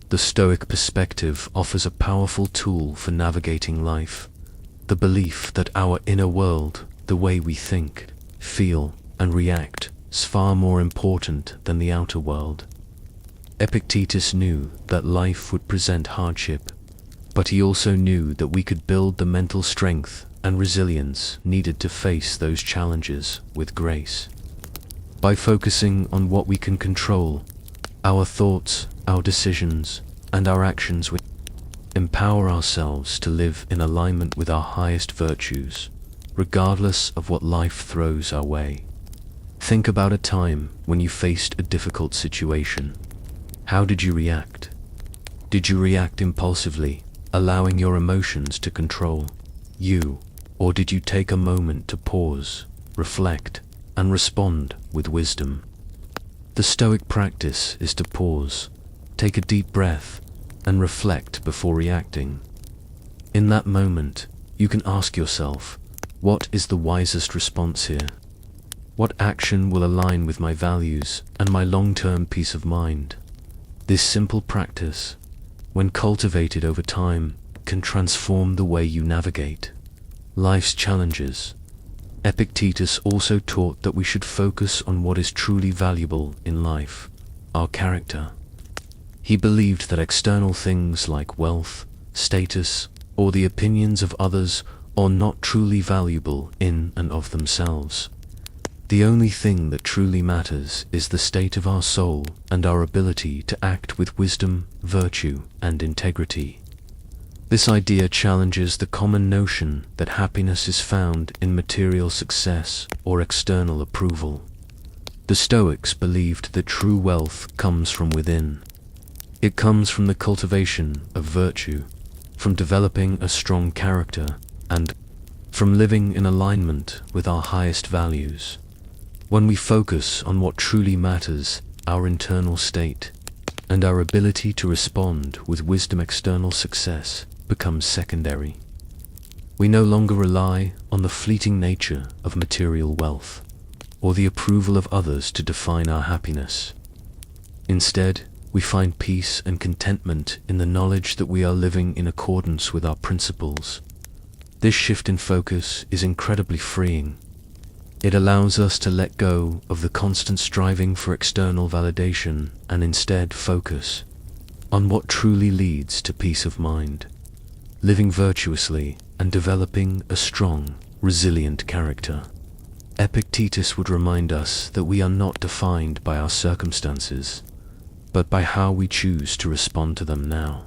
The Stoic perspective offers a powerful tool for navigating life, the belief that our inner world, the way we think, feel, and react, is far more important than the outer world. Epictetus knew that life would present hardship, but he also knew that we could build the mental strength and resilience needed to face those challenges with grace. By focusing on what we can control, our thoughts, our decisions, and our actions, we empower ourselves to live in alignment with our highest virtues, regardless of what life throws our way. Think about a time when you faced a difficult situation. How did you react? Did you react impulsively, allowing your emotions to control you, or did you take a moment to pause, reflect, and respond with wisdom? The Stoic practice is to pause, take a deep breath, and reflect before reacting. In that moment, you can ask yourself, what is the wisest response here? What action will align with my values and my long-term peace of mind? This simple practice, when cultivated over time, can transform the way you navigate life's challenges. Epictetus also taught that we should focus on what is truly valuable in life, our character. He believed that external things like wealth, status, or the opinions of others or not truly valuable in and of themselves. The only thing that truly matters is the state of our soul and our ability to act with wisdom, virtue, and integrity. This idea challenges the common notion that happiness is found in material success or external approval. The Stoics believed that true wealth comes from within. It comes from the cultivation of virtue, from developing a strong character, and from living in alignment with our highest values. When we focus on what truly matters, our internal state, and our ability to respond with wisdom, external success becomes secondary. We no longer rely on the fleeting nature of material wealth, or the approval of others to define our happiness. Instead, we find peace and contentment in the knowledge that we are living in accordance with our principles. This shift in focus is incredibly freeing. It allows us to let go of the constant striving for external validation and instead focus on what truly leads to peace of mind, living virtuously and developing a strong, resilient character. Epictetus would remind us that we are not defined by our circumstances, but by how we choose to respond to them now.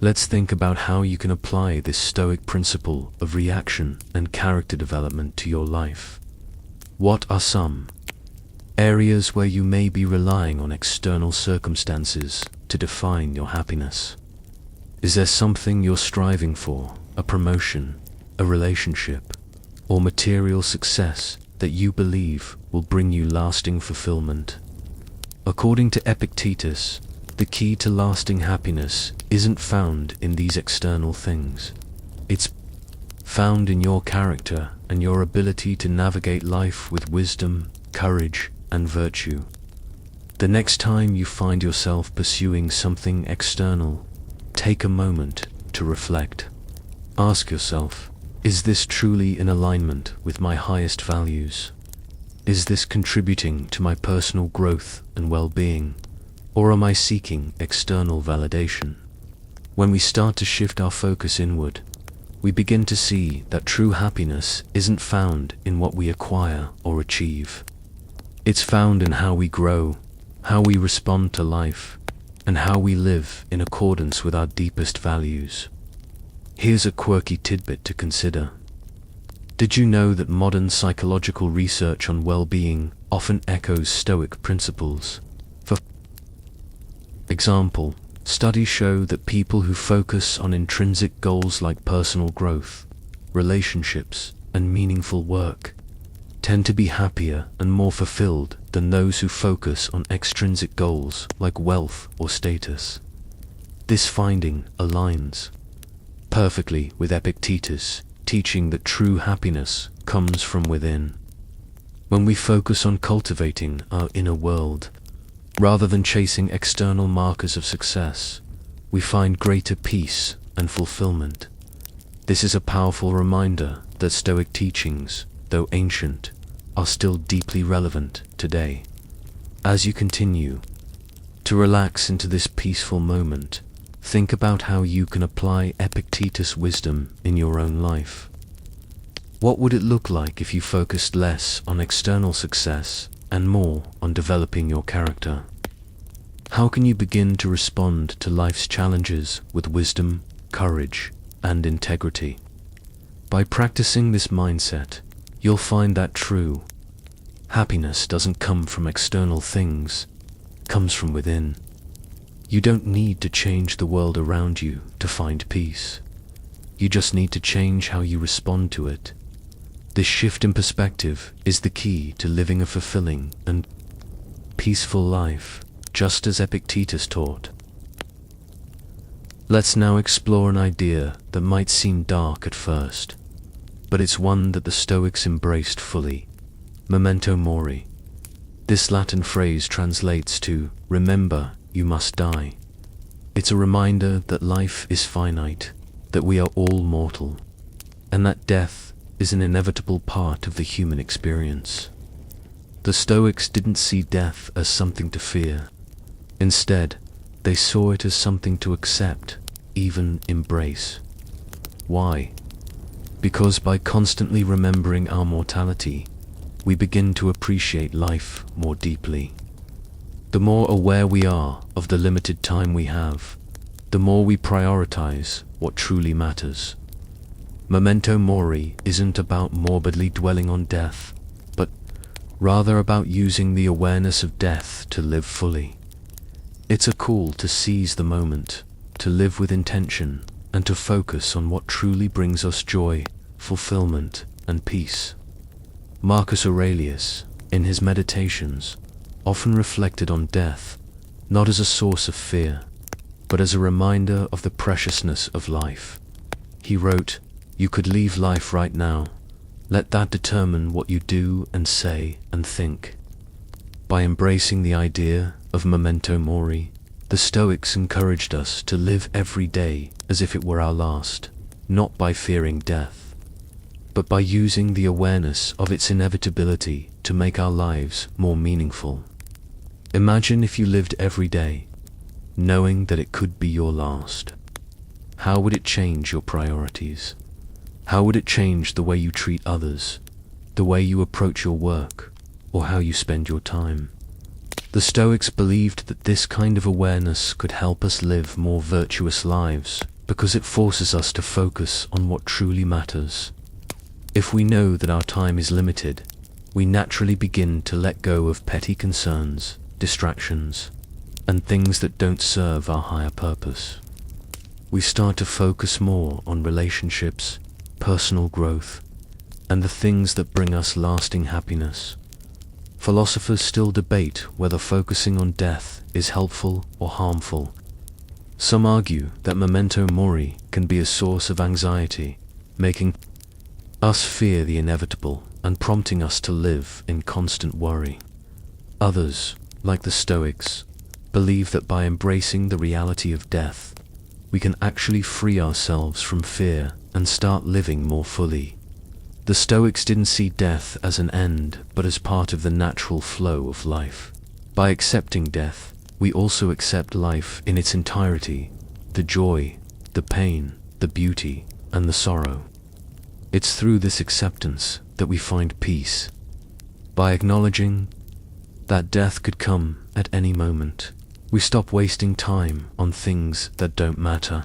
Let's think about how you can apply this Stoic principle of reaction and character development to your life. What are some areas where you may be relying on external circumstances to define your happiness? Is there something you're striving for, a promotion, a relationship, or material success that you believe will bring you lasting fulfillment? According to Epictetus, the key to lasting happiness isn't found in these external things. It's found in your character and your ability to navigate life with wisdom, courage, and virtue. The next time you find yourself pursuing something external, take a moment to reflect. Ask yourself, is this truly in alignment with my highest values? Is this contributing to my personal growth and well-being, or am I seeking external validation? When we start to shift our focus inward, we begin to see that true happiness isn't found in what we acquire or achieve. It's found in how we grow, how we respond to life, and how we live in accordance with our deepest values. Here's a quirky tidbit to consider. Did you know that modern psychological research on well-being often echoes Stoic principles? For example, studies show that people who focus on intrinsic goals like personal growth, relationships, and meaningful work tend to be happier and more fulfilled than those who focus on extrinsic goals like wealth or status. This finding aligns perfectly with Epictetus, teaching that true happiness comes from within. When we focus on cultivating our inner world, rather than chasing external markers of success, we find greater peace and fulfillment. This is a powerful reminder that Stoic teachings, though ancient, are still deeply relevant today. As you continue to relax into this peaceful moment, think about how you can apply Epictetus' wisdom in your own life. What would it look like if you focused less on external success and more on developing your character? How can you begin to respond to life's challenges with wisdom, courage, and integrity? By practicing this mindset, you'll find that true happiness doesn't come from external things, it comes from within. You don't need to change the world around you to find peace. You just need to change how you respond to it. This shift in perspective is the key to living a fulfilling and peaceful life, just as Epictetus taught. Let's now explore an idea that might seem dark at first, but it's one that the Stoics embraced fully: Memento Mori. This Latin phrase translates to "remember, you must die." It's a reminder that life is finite, that we are all mortal, and that death is an inevitable part of the human experience. The Stoics didn't see death as something to fear. Instead, they saw it as something to accept, even embrace. Why? Because by constantly remembering our mortality, we begin to appreciate life more deeply. The more aware we are of the limited time we have, the more we prioritize what truly matters. Memento Mori isn't about morbidly dwelling on death, but rather about using the awareness of death to live fully. It's a call to seize the moment, to live with intention, and to focus on what truly brings us joy, fulfillment, and peace. Marcus Aurelius, in his Meditations, often reflected on death, not as a source of fear, but as a reminder of the preciousness of life. He wrote, "You could leave life right now. Let that determine what you do and say and think." By embracing the idea of Memento Mori, the Stoics encouraged us to live every day as if it were our last, not by fearing death, but by using the awareness of its inevitability to make our lives more meaningful. Imagine if you lived every day, knowing that it could be your last. How would it change your priorities? How would it change the way you treat others, the way you approach your work, or how you spend your time? The Stoics believed that this kind of awareness could help us live more virtuous lives because it forces us to focus on what truly matters. If we know that our time is limited, we naturally begin to let go of petty concerns, distractions, and things that don't serve our higher purpose. We start to focus more on relationships, personal growth, and the things that bring us lasting happiness. Philosophers still debate whether focusing on death is helpful or harmful. Some argue that Memento Mori can be a source of anxiety, making us fear the inevitable and prompting us to live in constant worry. Others, like the Stoics, believe that by embracing the reality of death, we can actually free ourselves from fear and start living more fully. The Stoics didn't see death as an end, but as part of the natural flow of life. By accepting death, we also accept life in its entirety, the joy, the pain, the beauty, and the sorrow. It's through this acceptance that we find peace. By acknowledging that death could come at any moment, we stop wasting time on things that don't matter.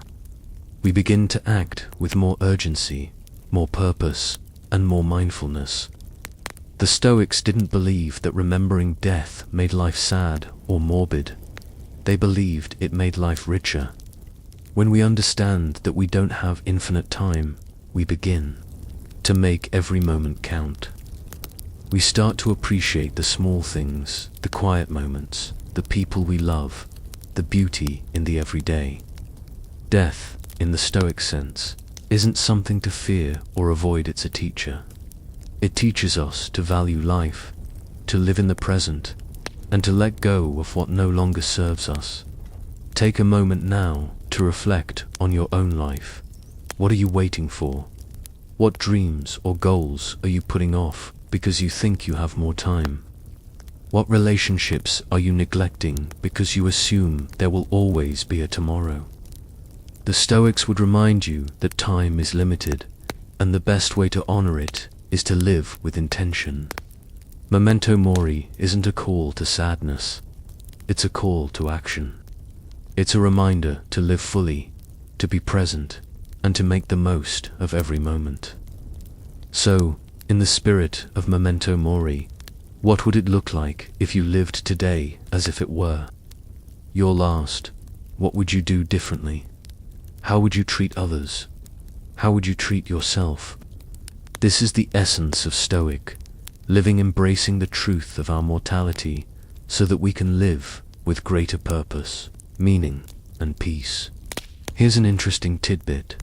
We begin to act with more urgency, more purpose, and more mindfulness. The Stoics didn't believe that remembering death made life sad or morbid. They believed it made life richer. When we understand that we don't have infinite time, we begin to make every moment count. We start to appreciate the small things, the quiet moments, the people we love, the beauty in the everyday. Death, in the Stoic sense, isn't something to fear or avoid. It's a teacher. It teaches us to value life, to live in the present, and to let go of what no longer serves us. Take a moment now to reflect on your own life. What are you waiting for? What dreams or goals are you putting off because you think you have more time? What relationships are you neglecting because you assume there will always be a tomorrow? The Stoics would remind you that time is limited, and the best way to honor it is to live with intention. Memento Mori isn't a call to sadness, it's a call to action. It's a reminder to live fully, to be present, and to make the most of every moment. So, in the spirit of Memento Mori, what would it look like if you lived today as if it were your last? What would you do differently? How would you treat others? How would you treat yourself? This is the essence of Stoic, living embracing the truth of our mortality so that we can live with greater purpose, meaning, and peace. Here's an interesting tidbit.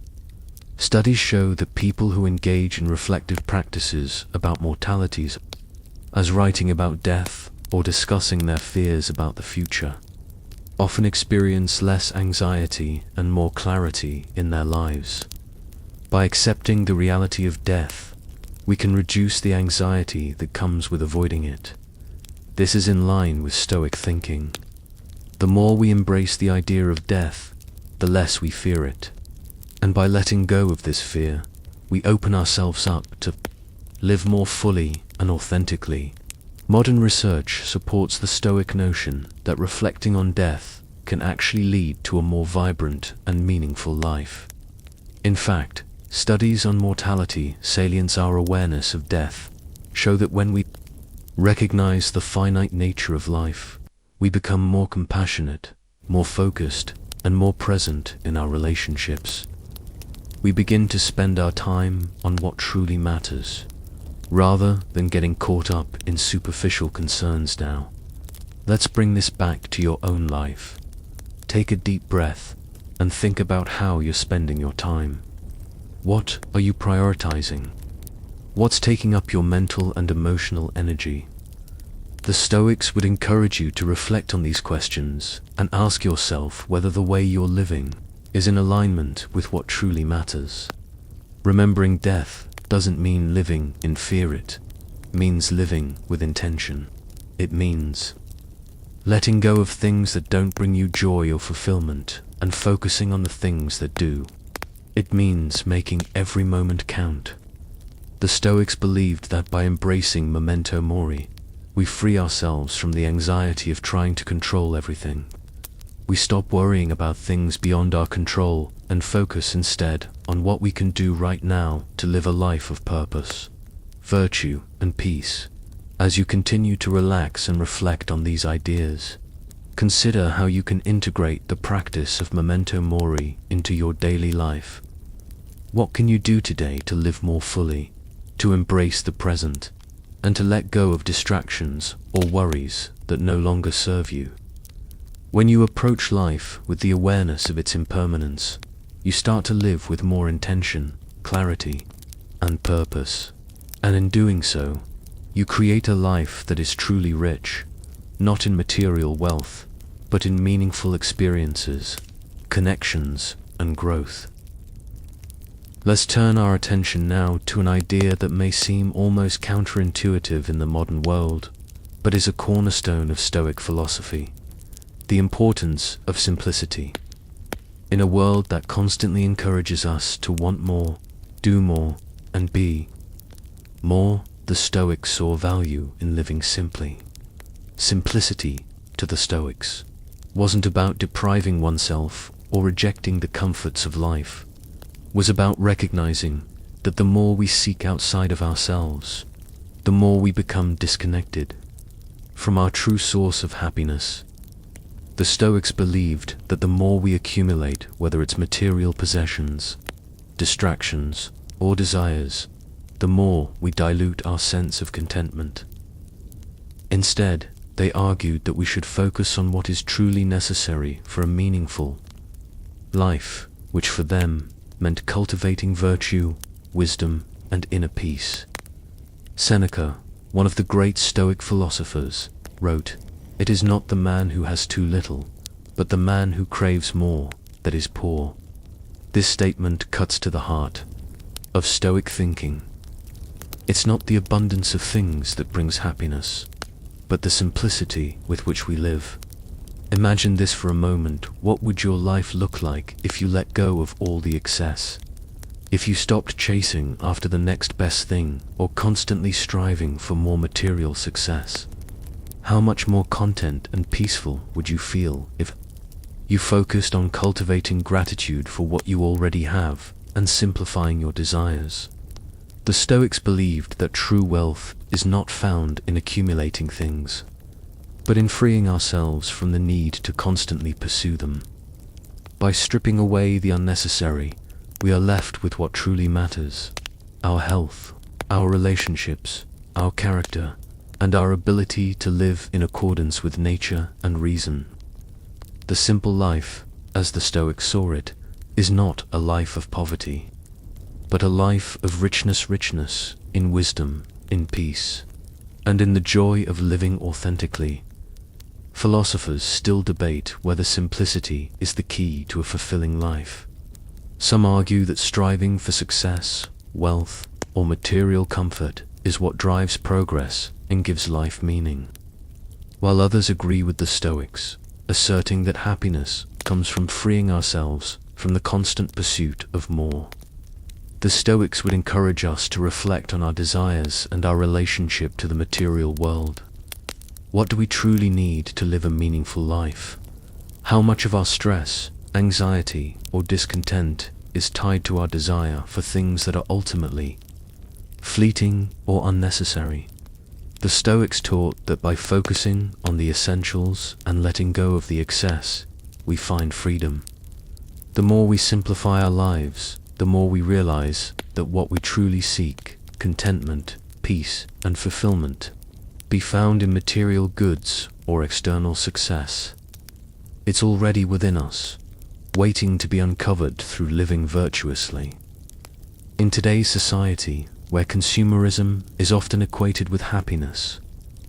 Studies show that people who engage in reflective practices about mortalities, as writing about death or discussing their fears about the future, often experience less anxiety and more clarity in their lives. By accepting the reality of death, we can reduce the anxiety that comes with avoiding it. This is in line with Stoic thinking. The more we embrace the idea of death, the less we fear it. And by letting go of this fear, we open ourselves up to live more fully and authentically. Modern research supports the Stoic notion that reflecting on death can actually lead to a more vibrant and meaningful life. In fact, studies on mortality salience our awareness of death show that when we recognize the finite nature of life, we become more compassionate, more focused, and more present in our relationships. We begin to spend our time on what truly matters, rather than getting caught up in superficial concerns now. Let's bring this back to your own life. Take a deep breath and think about how you're spending your time. What are you prioritizing? What's taking up your mental and emotional energy? The Stoics would encourage you to reflect on these questions and ask yourself whether the way you're living is in alignment with what truly matters. Remembering death doesn't mean living in fear, it means living with intention. It means letting go of things that don't bring you joy or fulfillment and focusing on the things that do. It means making every moment count. The Stoics believed that by embracing Memento Mori, we free ourselves from the anxiety of trying to control everything. We stop worrying about things beyond our control and focus instead on what we can do right now to live a life of purpose, virtue, and peace. As you continue to relax and reflect on these ideas, consider how you can integrate the practice of Memento Mori into your daily life. What can you do today to live more fully, to embrace the present, and to let go of distractions or worries that no longer serve you? When you approach life with the awareness of its impermanence, you start to live with more intention, clarity, and purpose. And in doing so, you create a life that is truly rich, not in material wealth, but in meaningful experiences, connections, and growth. Let's turn our attention now to an idea that may seem almost counterintuitive in the modern world, but is a cornerstone of Stoic philosophy: the importance of simplicity. In a world that constantly encourages us to want more, do more, and be more, the Stoics saw value in living simply. Simplicity, to the Stoics, wasn't about depriving oneself or rejecting the comforts of life. It was about recognizing that the more we seek outside of ourselves, the more we become disconnected from our true source of happiness. The Stoics believed that the more we accumulate, whether it's material possessions, distractions, or desires, the more we dilute our sense of contentment. Instead, they argued that we should focus on what is truly necessary for a meaningful life, which for them meant cultivating virtue, wisdom, and inner peace. Seneca, one of the great Stoic philosophers, wrote, "It is not the man who has too little, but the man who craves more, that is poor." This statement cuts to the heart of Stoic thinking. It's not the abundance of things that brings happiness, but the simplicity with which we live. Imagine this for a moment. What would your life look like if you let go of all the excess? If you stopped chasing after the next best thing or constantly striving for more material success? How much more content and peaceful would you feel if you focused on cultivating gratitude for what you already have and simplifying your desires? The Stoics believed that true wealth is not found in accumulating things, but in freeing ourselves from the need to constantly pursue them. By stripping away the unnecessary, we are left with what truly matters: our health, our relationships, our character, and our ability to live in accordance with nature and reason. The simple life, as the Stoics saw it, is not a life of poverty, but a life of richness in wisdom, in peace, and in the joy of living authentically. Philosophers still debate whether simplicity is the key to a fulfilling life. Some argue that striving for success, wealth, or material comfort is what drives progress and gives life meaning, while others agree with the Stoics, asserting that happiness comes from freeing ourselves from the constant pursuit of more. The Stoics would encourage us to reflect on our desires and our relationship to the material world. What do we truly need to live a meaningful life? How much of our stress, anxiety, or discontent is tied to our desire for things that are ultimately fleeting or unnecessary? The Stoics taught that by focusing on the essentials and letting go of the excess, we find freedom. The more we simplify our lives, the more we realize that what we truly seek, contentment, peace, and fulfillment, be found in material goods or external success. It's already within us, waiting to be uncovered through living virtuously. In today's society, where consumerism is often equated with happiness,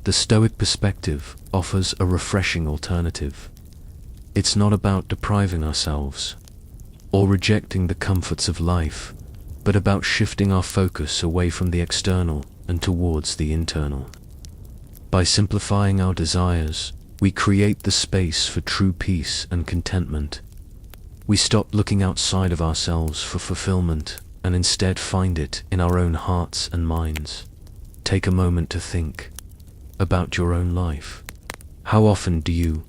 the Stoic perspective offers a refreshing alternative. It's not about depriving ourselves or rejecting the comforts of life, but about shifting our focus away from the external and towards the internal. By simplifying our desires, we create the space for true peace and contentment. We stop looking outside of ourselves for fulfillment and instead find it in our own hearts and minds. Take a moment to think about your own life. How often do you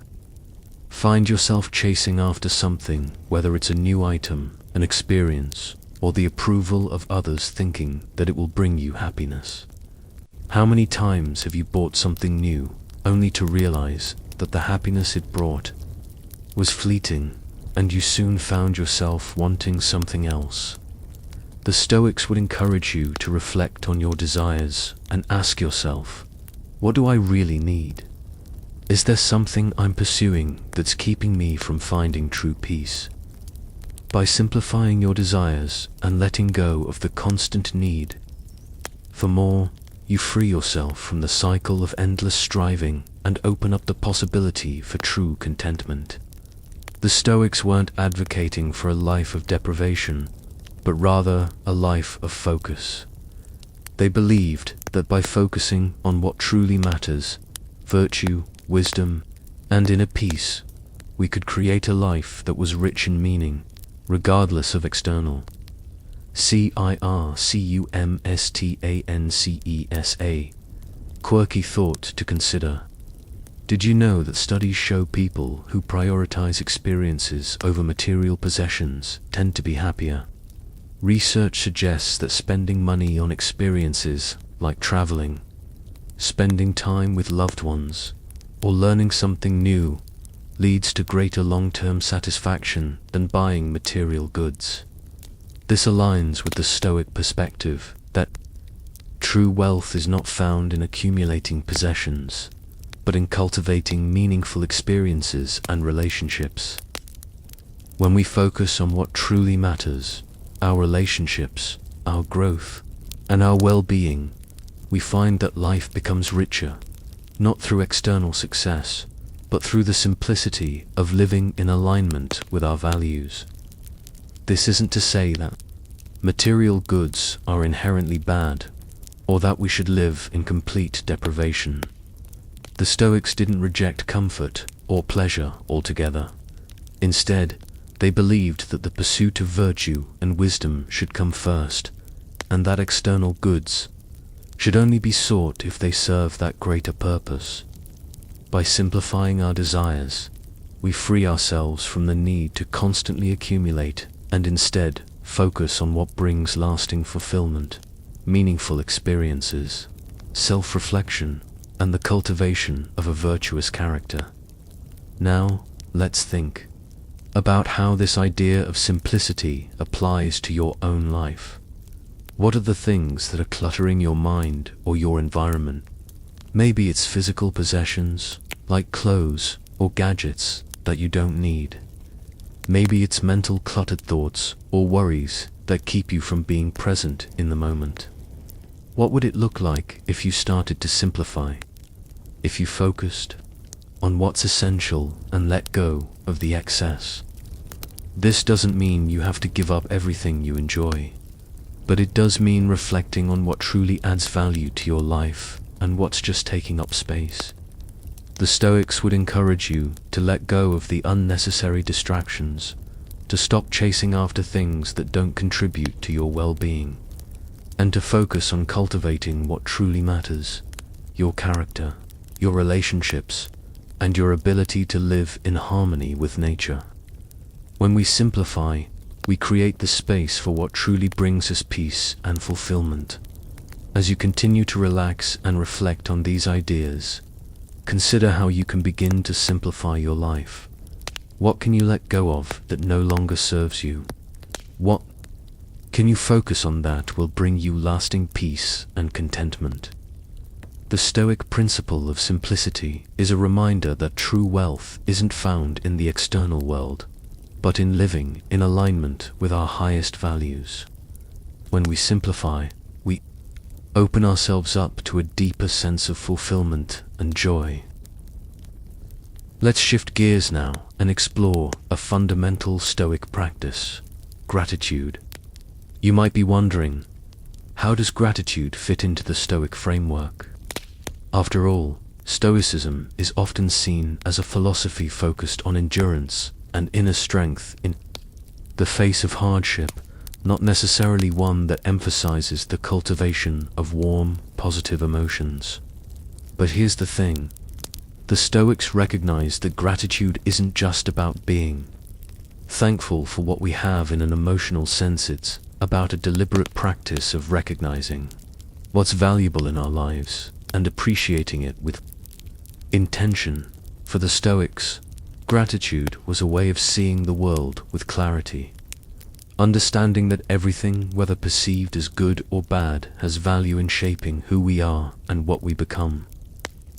find yourself chasing after something, whether it's a new item, an experience, or the approval of others, thinking that it will bring you happiness? How many times have you bought something new, only to realize that the happiness it brought was fleeting, and you soon found yourself wanting something else? The Stoics would encourage you to reflect on your desires and ask yourself, what do I really need? Is there something I'm pursuing that's keeping me from finding true peace? By simplifying your desires and letting go of the constant need for more, you free yourself from the cycle of endless striving and open up the possibility for true contentment. The Stoics weren't advocating for a life of deprivation, but rather a life of focus. They believed that by focusing on what truly matters, virtue, wisdom, and inner peace, we could create a life that was rich in meaning, regardless of external circumstances. Quirky thought to consider. Did you know that studies show people who prioritize experiences over material possessions tend to be happier? Research suggests that spending money on experiences like traveling, spending time with loved ones, or learning something new leads to greater long-term satisfaction than buying material goods. This aligns with the Stoic perspective that true wealth is not found in accumulating possessions, but in cultivating meaningful experiences and relationships. When we focus on what truly matters, our relationships, our growth, and our well-being, we find that life becomes richer, not through external success, but through the simplicity of living in alignment with our values. This isn't to say that material goods are inherently bad, or that we should live in complete deprivation. The Stoics didn't reject comfort or pleasure altogether. Instead, they believed that the pursuit of virtue and wisdom should come first, and that external goods should only be sought if they serve that greater purpose. By simplifying our desires, we free ourselves from the need to constantly accumulate and instead focus on what brings lasting fulfillment, meaningful experiences, self-reflection, and the cultivation of a virtuous character. Now, let's think about how this idea of simplicity applies to your own life. What are the things that are cluttering your mind or your environment? Maybe it's physical possessions, like clothes or gadgets that you don't need. Maybe it's mental cluttered thoughts or worries that keep you from being present in the moment. What would it look like if you started to simplify? If you focused on what's essential and let go of the excess? This doesn't mean you have to give up everything you enjoy, but it does mean reflecting on what truly adds value to your life and what's just taking up space. The Stoics would encourage you to let go of the unnecessary distractions, to stop chasing after things that don't contribute to your well-being, and to focus on cultivating what truly matters: your character, your relationships, and your ability to live in harmony with nature. When we simplify, we create the space for what truly brings us peace and fulfillment. As you continue to relax and reflect on these ideas, consider how you can begin to simplify your life. What can you let go of that no longer serves you? What can you focus on that will bring you lasting peace and contentment? The Stoic principle of simplicity is a reminder that true wealth isn't found in the external world, but in living in alignment with our highest values. When we simplify, we open ourselves up to a deeper sense of fulfillment and joy. Let's shift gears now and explore a fundamental Stoic practice: gratitude. You might be wondering, how does gratitude fit into the Stoic framework? After all, Stoicism is often seen as a philosophy focused on endurance and inner strength in the face of hardship, not necessarily one that emphasizes the cultivation of warm, positive emotions. But here's the thing: the Stoics recognize that gratitude isn't just about being thankful for what we have in an emotional sense. It's about a deliberate practice of recognizing what's valuable in our lives and appreciating it with intention. For the Stoics, gratitude was a way of seeing the world with clarity, understanding that everything, whether perceived as good or bad, has value in shaping who we are and what we become.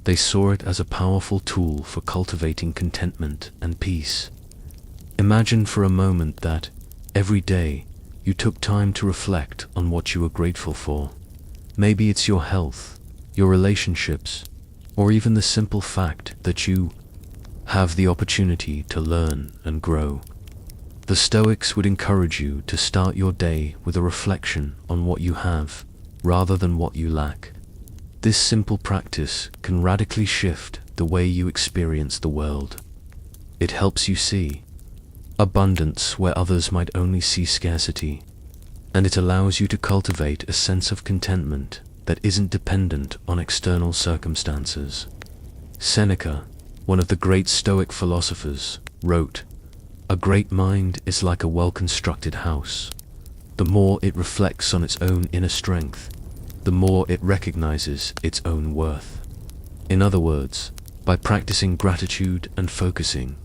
They saw it as a powerful tool for cultivating contentment and peace. Imagine for a moment that, every day, you took time to reflect on what you are grateful for. Maybe it's your health, your relationships, or even the simple fact that you have the opportunity to learn and grow. The Stoics would encourage you to start your day with a reflection on what you have, rather than what you lack. This simple practice can radically shift the way you experience the world. It helps you see abundance where others might only see scarcity, and it allows you to cultivate a sense of contentment that isn't dependent on external circumstances. Seneca, one of the great Stoic philosophers, wrote, "A great mind is like a well-constructed house. The more it reflects on its own inner strength, the more it recognizes its own worth." In other words, by practicing gratitude and focusing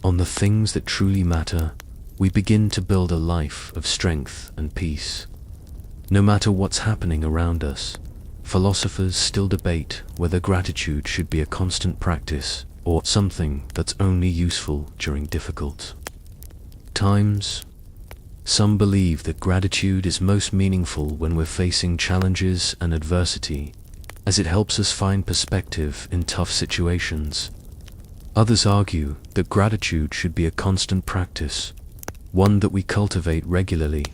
on the things that truly matter, we begin to build a life of strength and peace. No matter what's happening around us, philosophers still debate whether gratitude should be a constant practice or something that's only useful during difficult times. Some believe that gratitude is most meaningful when we're facing challenges and adversity, as it helps us find perspective in tough situations. Others argue that gratitude should be a constant practice, one that we cultivate regularly,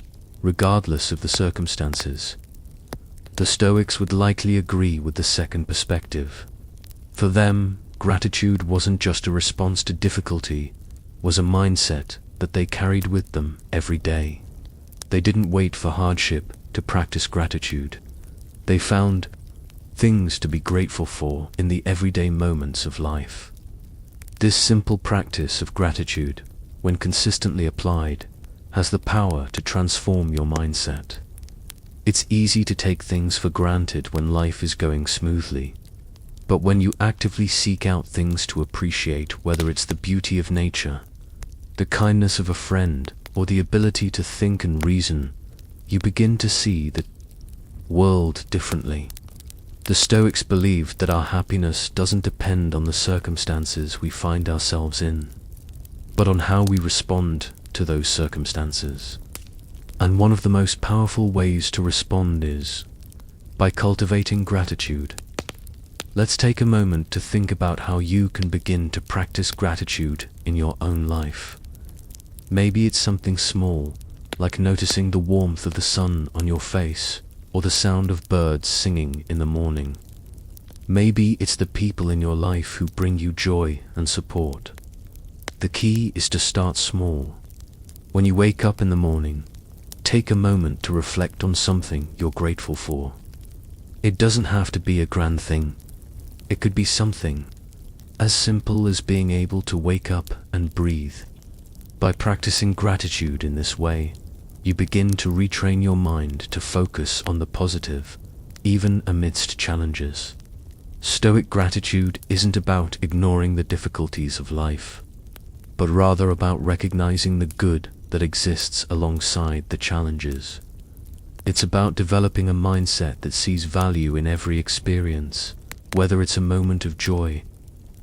regardless of the circumstances. The Stoics would likely agree with the second perspective. For them, gratitude wasn't just a response to difficulty, was a mindset that they carried with them every day. They didn't wait for hardship to practice gratitude. They found things to be grateful for in the everyday moments of life. This simple practice of gratitude, when consistently applied, has the power to transform your mindset. It's easy to take things for granted when life is going smoothly, but when you actively seek out things to appreciate, whether it's the beauty of nature, the kindness of a friend, or the ability to think and reason, you begin to see the world differently. The Stoics believed that our happiness doesn't depend on the circumstances we find ourselves in, but on how we respond to those circumstances. And one of the most powerful ways to respond is by cultivating gratitude. Let's take a moment to think about how you can begin to practice gratitude in your own life. Maybe it's something small, like noticing the warmth of the sun on your face, or the sound of birds singing in the morning. Maybe it's the people in your life who bring you joy and support. The key is to start small. When you wake up in the morning, take a moment to reflect on something you're grateful for. It doesn't have to be a grand thing. It could be something as simple as being able to wake up and breathe. By practicing gratitude in this way, you begin to retrain your mind to focus on the positive, even amidst challenges. Stoic gratitude isn't about ignoring the difficulties of life, but rather about recognizing the good that exists alongside the challenges. It's about developing a mindset that sees value in every experience, whether it's a moment of joy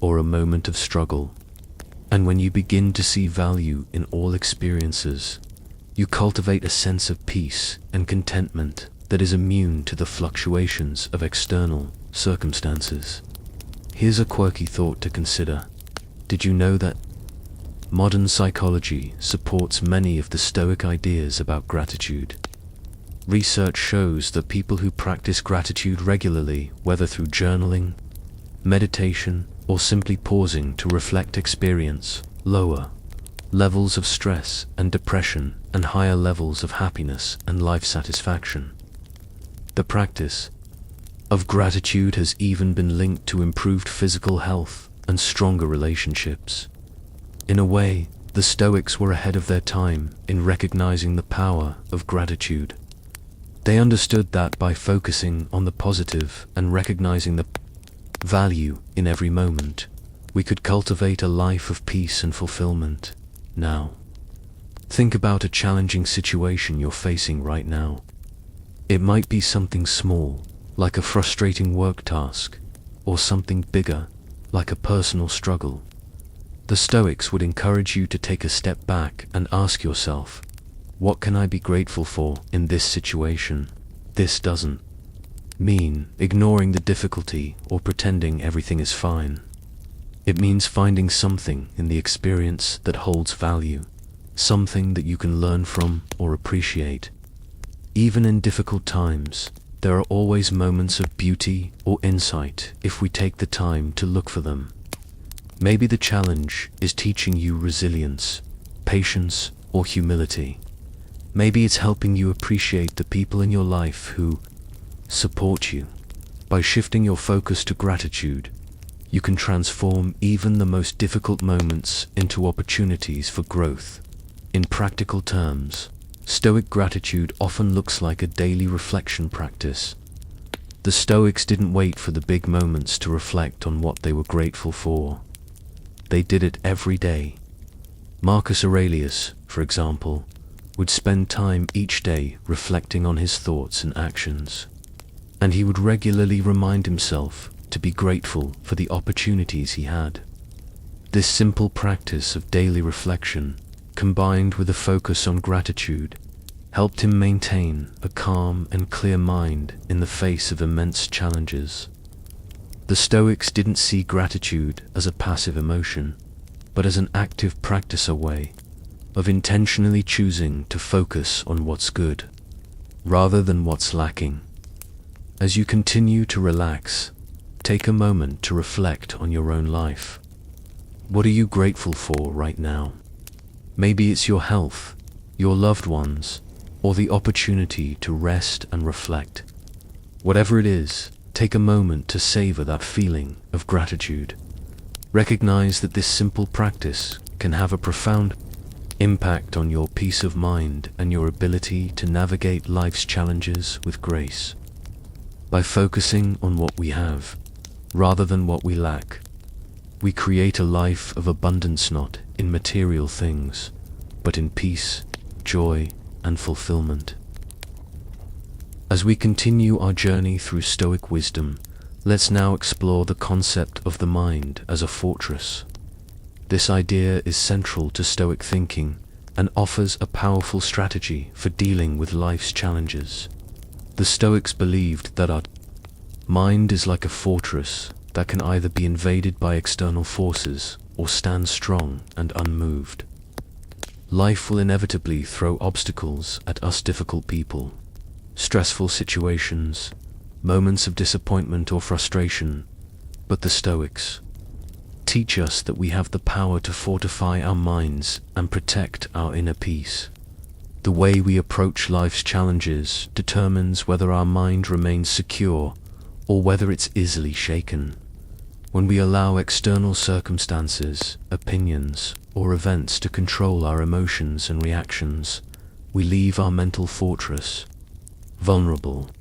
or a moment of struggle. And when you begin to see value in all experiences, you cultivate a sense of peace and contentment that is immune to the fluctuations of external circumstances. Here's a quirky thought to consider. Did you know that modern psychology supports many of the Stoic ideas about gratitude? Research shows that people who practice gratitude regularly, whether through journaling, meditation, or simply pausing to reflect, experience lower levels of stress and depression and higher levels of happiness and life satisfaction. The practice of gratitude has even been linked to improved physical health and stronger relationships. In a way, the Stoics were ahead of their time in recognizing the power of gratitude. They understood that by focusing on the positive and recognizing the value in every moment, we could cultivate a life of peace and fulfillment. Now, think about a challenging situation you're facing right now. It might be something small, like a frustrating work task, or something bigger, like a personal struggle. The Stoics would encourage you to take a step back and ask yourself, what can I be grateful for in this situation? This doesn't mean ignoring the difficulty or pretending everything is fine. It means finding something in the experience that holds value, something that you can learn from or appreciate. Even in difficult times, there are always moments of beauty or insight if we take the time to look for them. Maybe the challenge is teaching you resilience, patience, or humility. Maybe it's helping you appreciate the people in your life who support you. By shifting your focus to gratitude, you can transform even the most difficult moments into opportunities for growth. In practical terms, Stoic gratitude often looks like a daily reflection practice. The Stoics didn't wait for the big moments to reflect on what they were grateful for. They did it every day. Marcus Aurelius, for example, would spend time each day reflecting on his thoughts and actions. And he would regularly remind himself to be grateful for the opportunities he had. This simple practice of daily reflection, combined with a focus on gratitude, helped him maintain a calm and clear mind in the face of immense challenges. The Stoics didn't see gratitude as a passive emotion, but as an active practice, a way of intentionally choosing to focus on what's good, rather than what's lacking. As you continue to relax, take a moment to reflect on your own life. What are you grateful for right now? Maybe it's your health, your loved ones, or the opportunity to rest and reflect. Whatever it is, take a moment to savor that feeling of gratitude. Recognize that this simple practice can have a profound impact on your peace of mind and your ability to navigate life's challenges with grace. By focusing on what we have, rather than what we lack, we create a life of abundance, not in material things, but in peace, joy, and fulfillment. As we continue our journey through Stoic wisdom, let's now explore the concept of the mind as a fortress. This idea is central to Stoic thinking and offers a powerful strategy for dealing with life's challenges. The Stoics believed that our mind is like a fortress that can either be invaded by external forces or stand strong and unmoved. Life will inevitably throw obstacles at us, difficult people, stressful situations, moments of disappointment or frustration, but the Stoics teach us that we have the power to fortify our minds and protect our inner peace. The way we approach life's challenges determines whether our mind remains secure or whether it's easily shaken. When we allow external circumstances, opinions, or events to control our emotions and reactions, we leave our mental fortress vulnerable.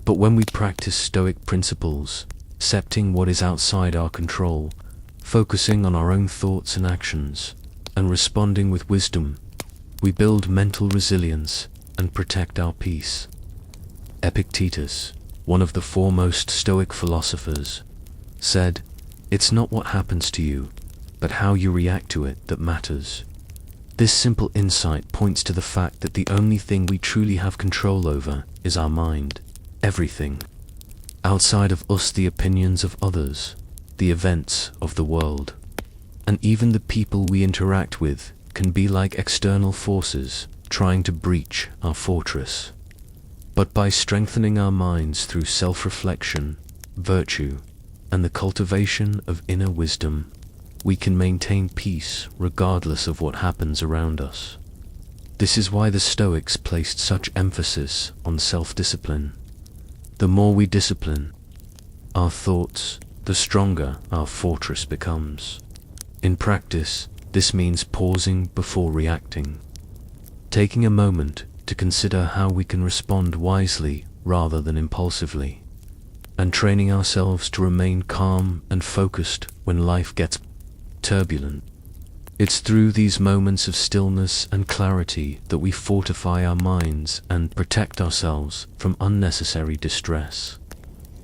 But when we practice Stoic principles, accepting what is outside our control, focusing on our own thoughts and actions, and responding with wisdom, we build mental resilience and protect our peace. Epictetus, one of the foremost Stoic philosophers, said, "It's not what happens to you, but how you react to it that matters." This simple insight points to the fact that the only thing we truly have control over is our mind. Everything outside of us, the opinions of others, the events of the world, and even the people we interact with, can be like external forces trying to breach our fortress. But by strengthening our minds through self-reflection, virtue, and the cultivation of inner wisdom, we can maintain peace regardless of what happens around us. This is why the Stoics placed such emphasis on self-discipline. The more we discipline our thoughts, the stronger our fortress becomes. In practice, this means pausing before reacting, taking a moment to consider how we can respond wisely rather than impulsively, and training ourselves to remain calm and focused when life gets turbulent. It's through these moments of stillness and clarity that we fortify our minds and protect ourselves from unnecessary distress.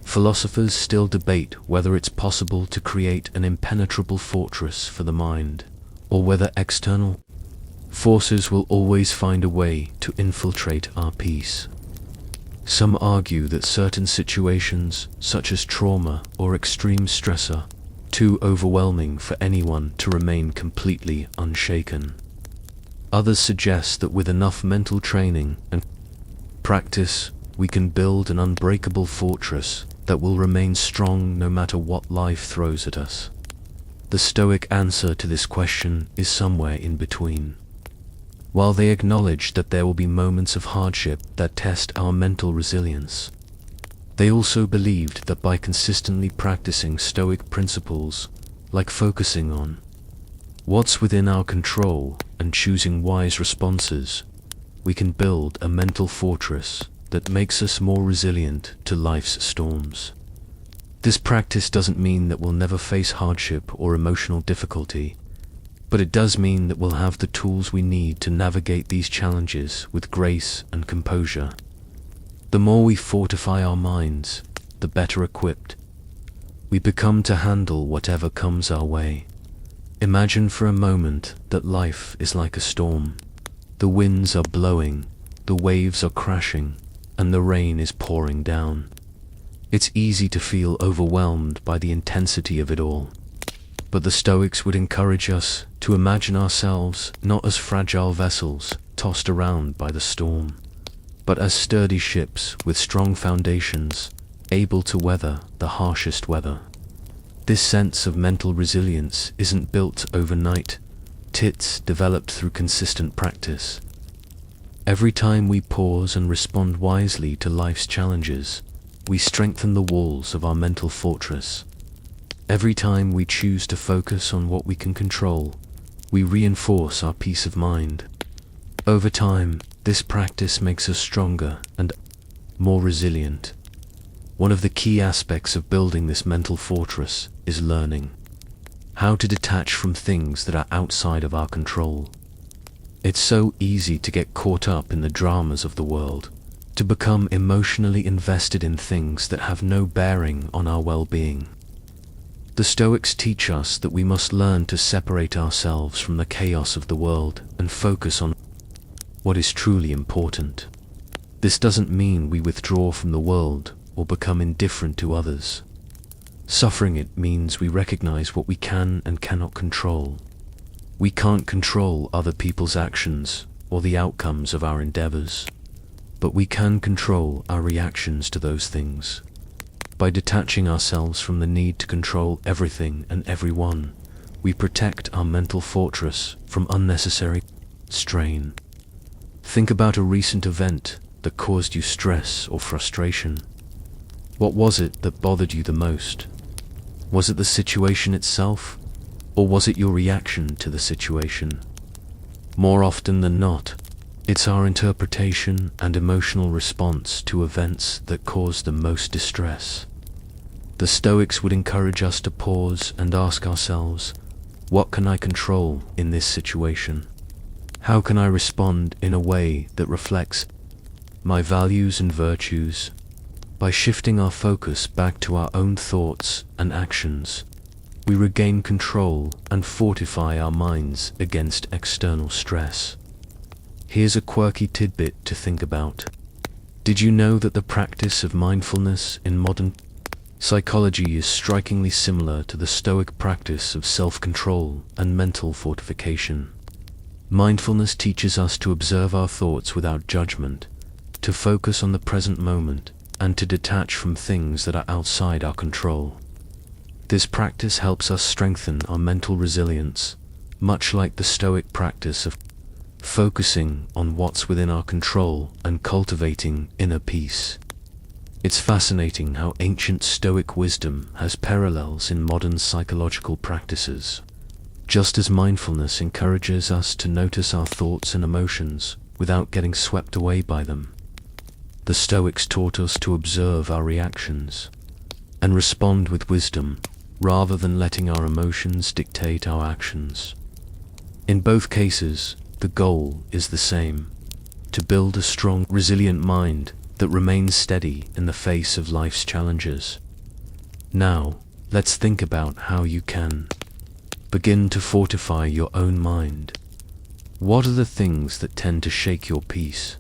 Philosophers still debate whether it's possible to create an impenetrable fortress for the mind, or whether external forces will always find a way to infiltrate our peace. Some argue that certain situations, such as trauma or extreme stress, are too overwhelming for anyone to remain completely unshaken. Others suggest that with enough mental training and practice, we can build an unbreakable fortress that will remain strong no matter what life throws at us. The Stoic answer to this question is somewhere in between. While they acknowledge that there will be moments of hardship that test our mental resilience, they also believed that by consistently practicing Stoic principles, like focusing on what's within our control and choosing wise responses, we can build a mental fortress that makes us more resilient to life's storms. This practice doesn't mean that we'll never face hardship or emotional difficulty, but it does mean that we'll have the tools we need to navigate these challenges with grace and composure. The more we fortify our minds, the better equipped we become to handle whatever comes our way. Imagine for a moment that life is like a storm. The winds are blowing, the waves are crashing, and the rain is pouring down. It's easy to feel overwhelmed by the intensity of it all. But the Stoics would encourage us to imagine ourselves not as fragile vessels tossed around by the storm, but as sturdy ships with strong foundations, able to weather the harshest weather. This sense of mental resilience isn't built overnight, it's developed through consistent practice. Every time we pause and respond wisely to life's challenges, we strengthen the walls of our mental fortress. Every time we choose to focus on what we can control, we reinforce our peace of mind. Over time, this practice makes us stronger and more resilient. One of the key aspects of building this mental fortress is learning how to detach from things that are outside of our control. It's so easy to get caught up in the dramas of the world, to become emotionally invested in things that have no bearing on our well-being. The Stoics teach us that we must learn to separate ourselves from the chaos of the world and focus on what is truly important. This doesn't mean we withdraw from the world or become indifferent to others. Suffering it means we recognize what we can and cannot control. We can't control other people's actions or the outcomes of our endeavors, but we can control our reactions to those things. By detaching ourselves from the need to control everything and everyone, we protect our mental fortress from unnecessary strain. Think about a recent event that caused you stress or frustration. What was it that bothered you the most? Was it the situation itself, or was it your reaction to the situation? More often than not, it's our interpretation and emotional response to events that cause the most distress. The Stoics would encourage us to pause and ask ourselves, what can I control in this situation? How can I respond in a way that reflects my values and virtues? By shifting our focus back to our own thoughts and actions, we regain control and fortify our minds against external stress. Here's a quirky tidbit to think about. Did you know that the practice of mindfulness in modern psychology is strikingly similar to the Stoic practice of self-control and mental fortification? Mindfulness teaches us to observe our thoughts without judgment, to focus on the present moment, and to detach from things that are outside our control. This practice helps us strengthen our mental resilience, much like the Stoic practice of focusing on what's within our control and cultivating inner peace. It's fascinating how ancient Stoic wisdom has parallels in modern psychological practices. Just as mindfulness encourages us to notice our thoughts and emotions without getting swept away by them, the Stoics taught us to observe our reactions and respond with wisdom rather than letting our emotions dictate our actions. In both cases, the goal is the same: to build a strong, resilient mind that remains steady in the face of life's challenges. Now, let's think about how you can begin to fortify your own mind. What are the things that tend to shake your peace?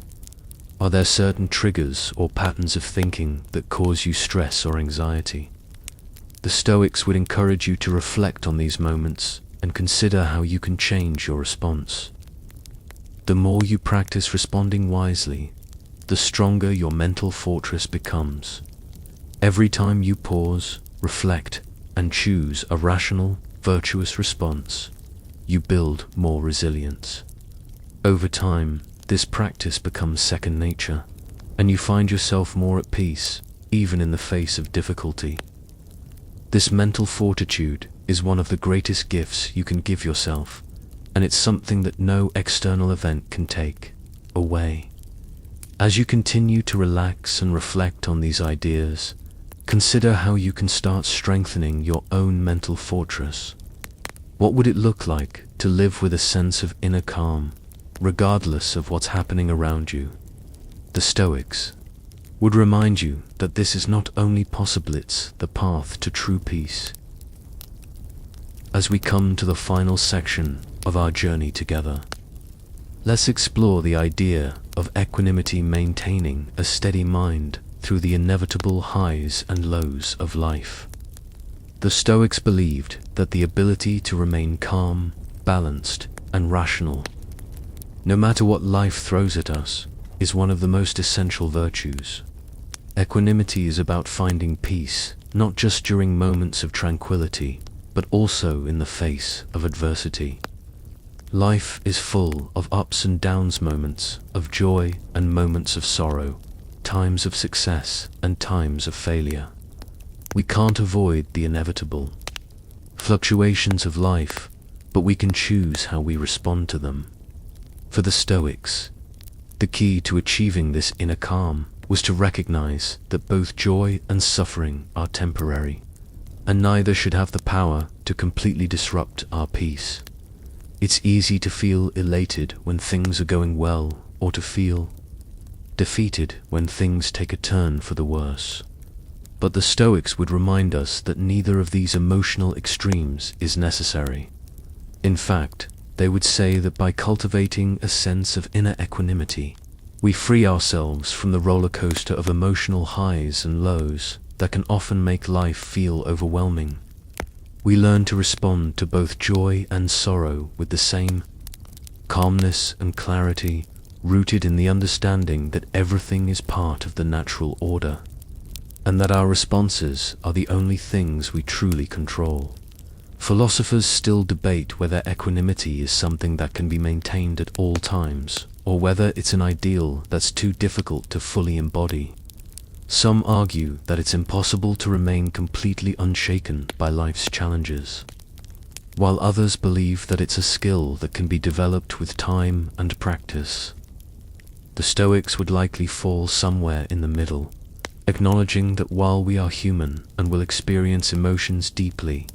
Are there certain triggers or patterns of thinking that cause you stress or anxiety? The Stoics would encourage you to reflect on these moments and consider how you can change your response. The more you practice responding wisely, the stronger your mental fortress becomes. Every time you pause, reflect, and choose a rational, virtuous response, you build more resilience. Over time, this practice becomes second nature, and you find yourself more at peace, even in the face of difficulty. This mental fortitude is one of the greatest gifts you can give yourself, and it's something that no external event can take away. As you continue to relax and reflect on these ideas, consider how you can start strengthening your own mental fortress. What would it look like to live with a sense of inner calm, regardless of what's happening around you? The Stoics would remind you that this is not only possible, it's the path to true peace. As we come to the final section of our journey together, let's explore the idea of equanimity, maintaining a steady mind through the inevitable highs and lows of life. The Stoics believed that the ability to remain calm, balanced, and rational, no matter what life throws at us, is one of the most essential virtues. Equanimity is about finding peace, not just during moments of tranquility, but also in the face of adversity. Life is full of ups and downs, moments of joy and moments of sorrow, times of success and times of failure. We can't avoid the inevitable fluctuations of life, but we can choose how we respond to them. For the Stoics, the key to achieving this inner calm was to recognize that both joy and suffering are temporary, and neither should have the power to completely disrupt our peace. It's easy to feel elated when things are going well, or to feel defeated when things take a turn for the worse. But the Stoics would remind us that neither of these emotional extremes is necessary. In fact, they would say that by cultivating a sense of inner equanimity, we free ourselves from the roller coaster of emotional highs and lows that can often make life feel overwhelming. We learn to respond to both joy and sorrow with the same calmness and clarity, rooted in the understanding that everything is part of the natural order, and that our responses are the only things we truly control. Philosophers still debate whether equanimity is something that can be maintained at all times, or whether it's an ideal that's too difficult to fully embody. Some argue that it's impossible to remain completely unshaken by life's challenges, while others believe that it's a skill that can be developed with time and practice. The Stoics would likely fall somewhere in the middle, acknowledging that while we are human and will experience emotions deeply,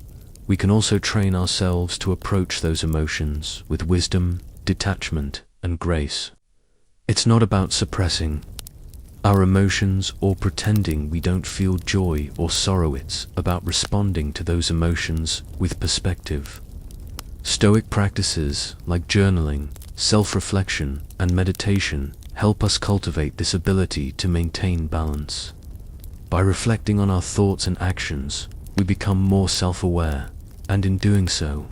we can also train ourselves to approach those emotions with wisdom, detachment, and grace. It's not about suppressing our emotions or pretending we don't feel joy or sorrow. It's about responding to those emotions with perspective. Stoic practices like journaling, self-reflection, and meditation help us cultivate this ability to maintain balance. By reflecting on our thoughts and actions, we become more self-aware, and in doing so,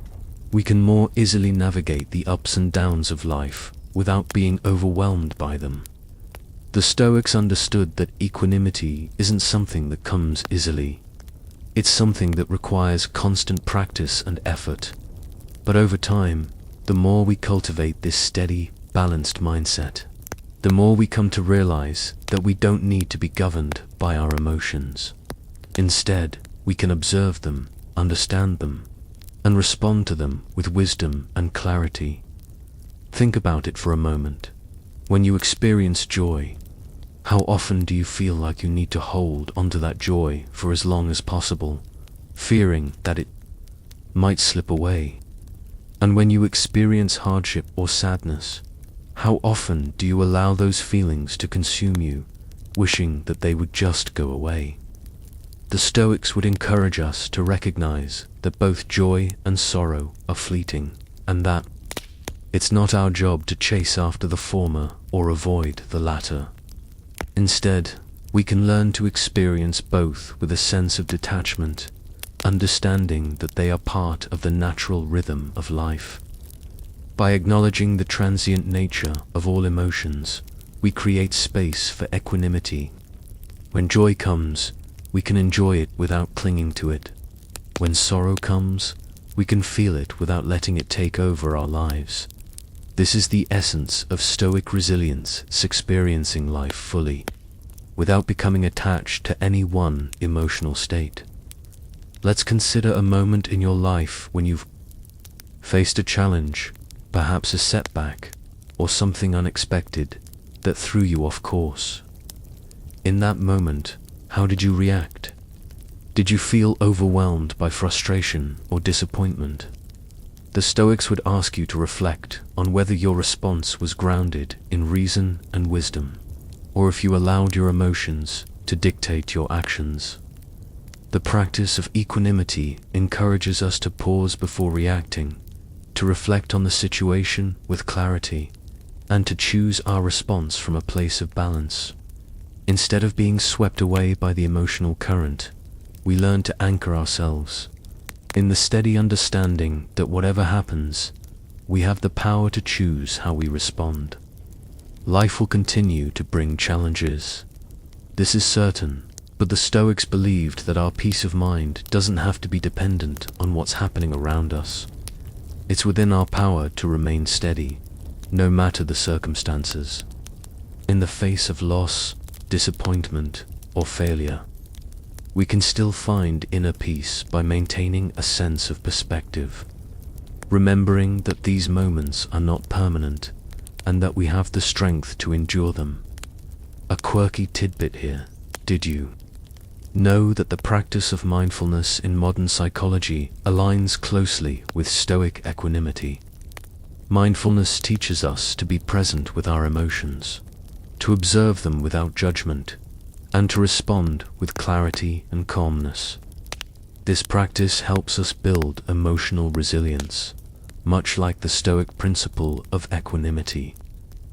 we can more easily navigate the ups and downs of life without being overwhelmed by them. The Stoics understood that equanimity isn't something that comes easily. It's something that requires constant practice and effort. But over time, the more we cultivate this steady, balanced mindset, the more we come to realize that we don't need to be governed by our emotions. Instead, we can observe them, understand them, and respond to them with wisdom and clarity. Think about it for a moment. When you experience joy, how often do you feel like you need to hold onto that joy for as long as possible, fearing that it might slip away? And when you experience hardship or sadness, how often do you allow those feelings to consume you, wishing that they would just go away? The Stoics would encourage us to recognize that both joy and sorrow are fleeting, and that it's not our job to chase after the former or avoid the latter. Instead, we can learn to experience both with a sense of detachment, understanding that they are part of the natural rhythm of life. By acknowledging the transient nature of all emotions, we create space for equanimity. When joy comes, we can enjoy it without clinging to it. When sorrow comes, we can feel it without letting it take over our lives. This is the essence of Stoic resilience, experiencing life fully, without becoming attached to any one emotional state. Let's consider a moment in your life when you've faced a challenge, perhaps a setback, or something unexpected that threw you off course. In that moment, how did you react? Did you feel overwhelmed by frustration or disappointment? The Stoics would ask you to reflect on whether your response was grounded in reason and wisdom, or if you allowed your emotions to dictate your actions. The practice of equanimity encourages us to pause before reacting, to reflect on the situation with clarity, and to choose our response from a place of balance. Instead of being swept away by the emotional current, we learn to anchor ourselves in the steady understanding that whatever happens, we have the power to choose how we respond. Life will continue to bring challenges. This is certain, but the Stoics believed that our peace of mind doesn't have to be dependent on what's happening around us. It's within our power to remain steady, no matter the circumstances. In the face of loss, disappointment, or failure, we can still find inner peace by maintaining a sense of perspective, remembering that these moments are not permanent and that we have the strength to endure them. A quirky tidbit here: did you know that the practice of mindfulness in modern psychology aligns closely with Stoic equanimity? Mindfulness teaches us to be present with our emotions, to observe them without judgment, and to respond with clarity and calmness. This practice helps us build emotional resilience, much like the Stoic principle of equanimity.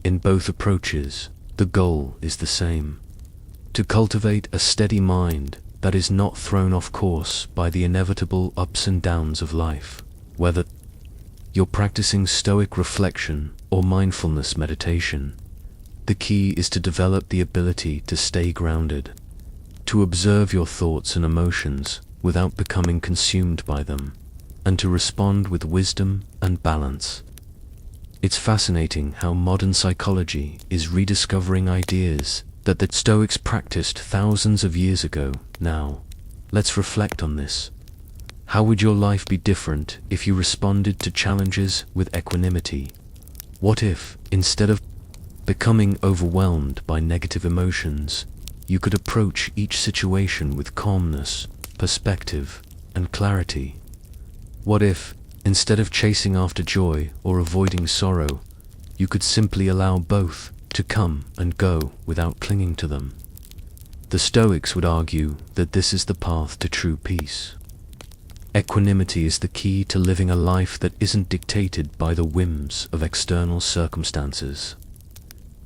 In both approaches, the goal is the same: to cultivate a steady mind that is not thrown off course by the inevitable ups and downs of life. Whether you're practicing Stoic reflection or mindfulness meditation, the key is to develop the ability to stay grounded, to observe your thoughts and emotions without becoming consumed by them, and to respond with wisdom and balance. It's fascinating how modern psychology is rediscovering ideas that the Stoics practiced thousands of years ago. Now, let's reflect on this. How would your life be different if you responded to challenges with equanimity? What if, instead of becoming overwhelmed by negative emotions, you could approach each situation with calmness, perspective, and clarity? What if, instead of chasing after joy or avoiding sorrow, you could simply allow both to come and go without clinging to them? The Stoics would argue that this is the path to true peace. Equanimity is the key to living a life that isn't dictated by the whims of external circumstances.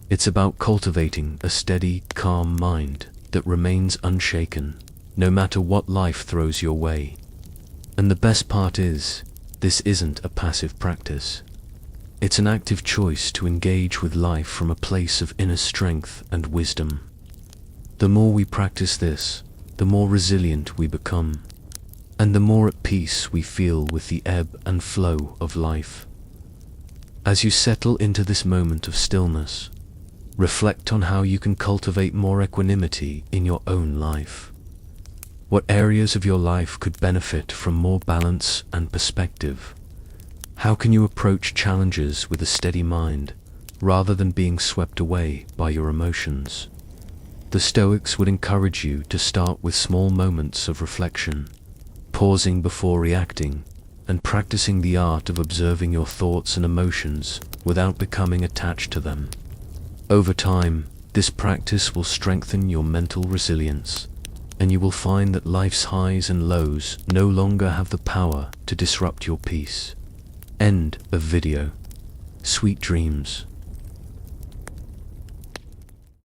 It's about cultivating a steady, calm mind that remains unshaken, no matter what life throws your way. And the best part is, this isn't a passive practice. It's an active choice to engage with life from a place of inner strength and wisdom. The more we practice this, the more resilient we become, and the more at peace we feel with the ebb and flow of life. As you settle into this moment of stillness, reflect on how you can cultivate more equanimity in your own life. What areas of your life could benefit from more balance and perspective? How can you approach challenges with a steady mind, rather than being swept away by your emotions? The Stoics would encourage you to start with small moments of reflection, pausing before reacting, and practicing the art of observing your thoughts and emotions without becoming attached to them. Over time, this practice will strengthen your mental resilience, and you will find that life's highs and lows no longer have the power to disrupt your peace. End of video. Sweet dreams.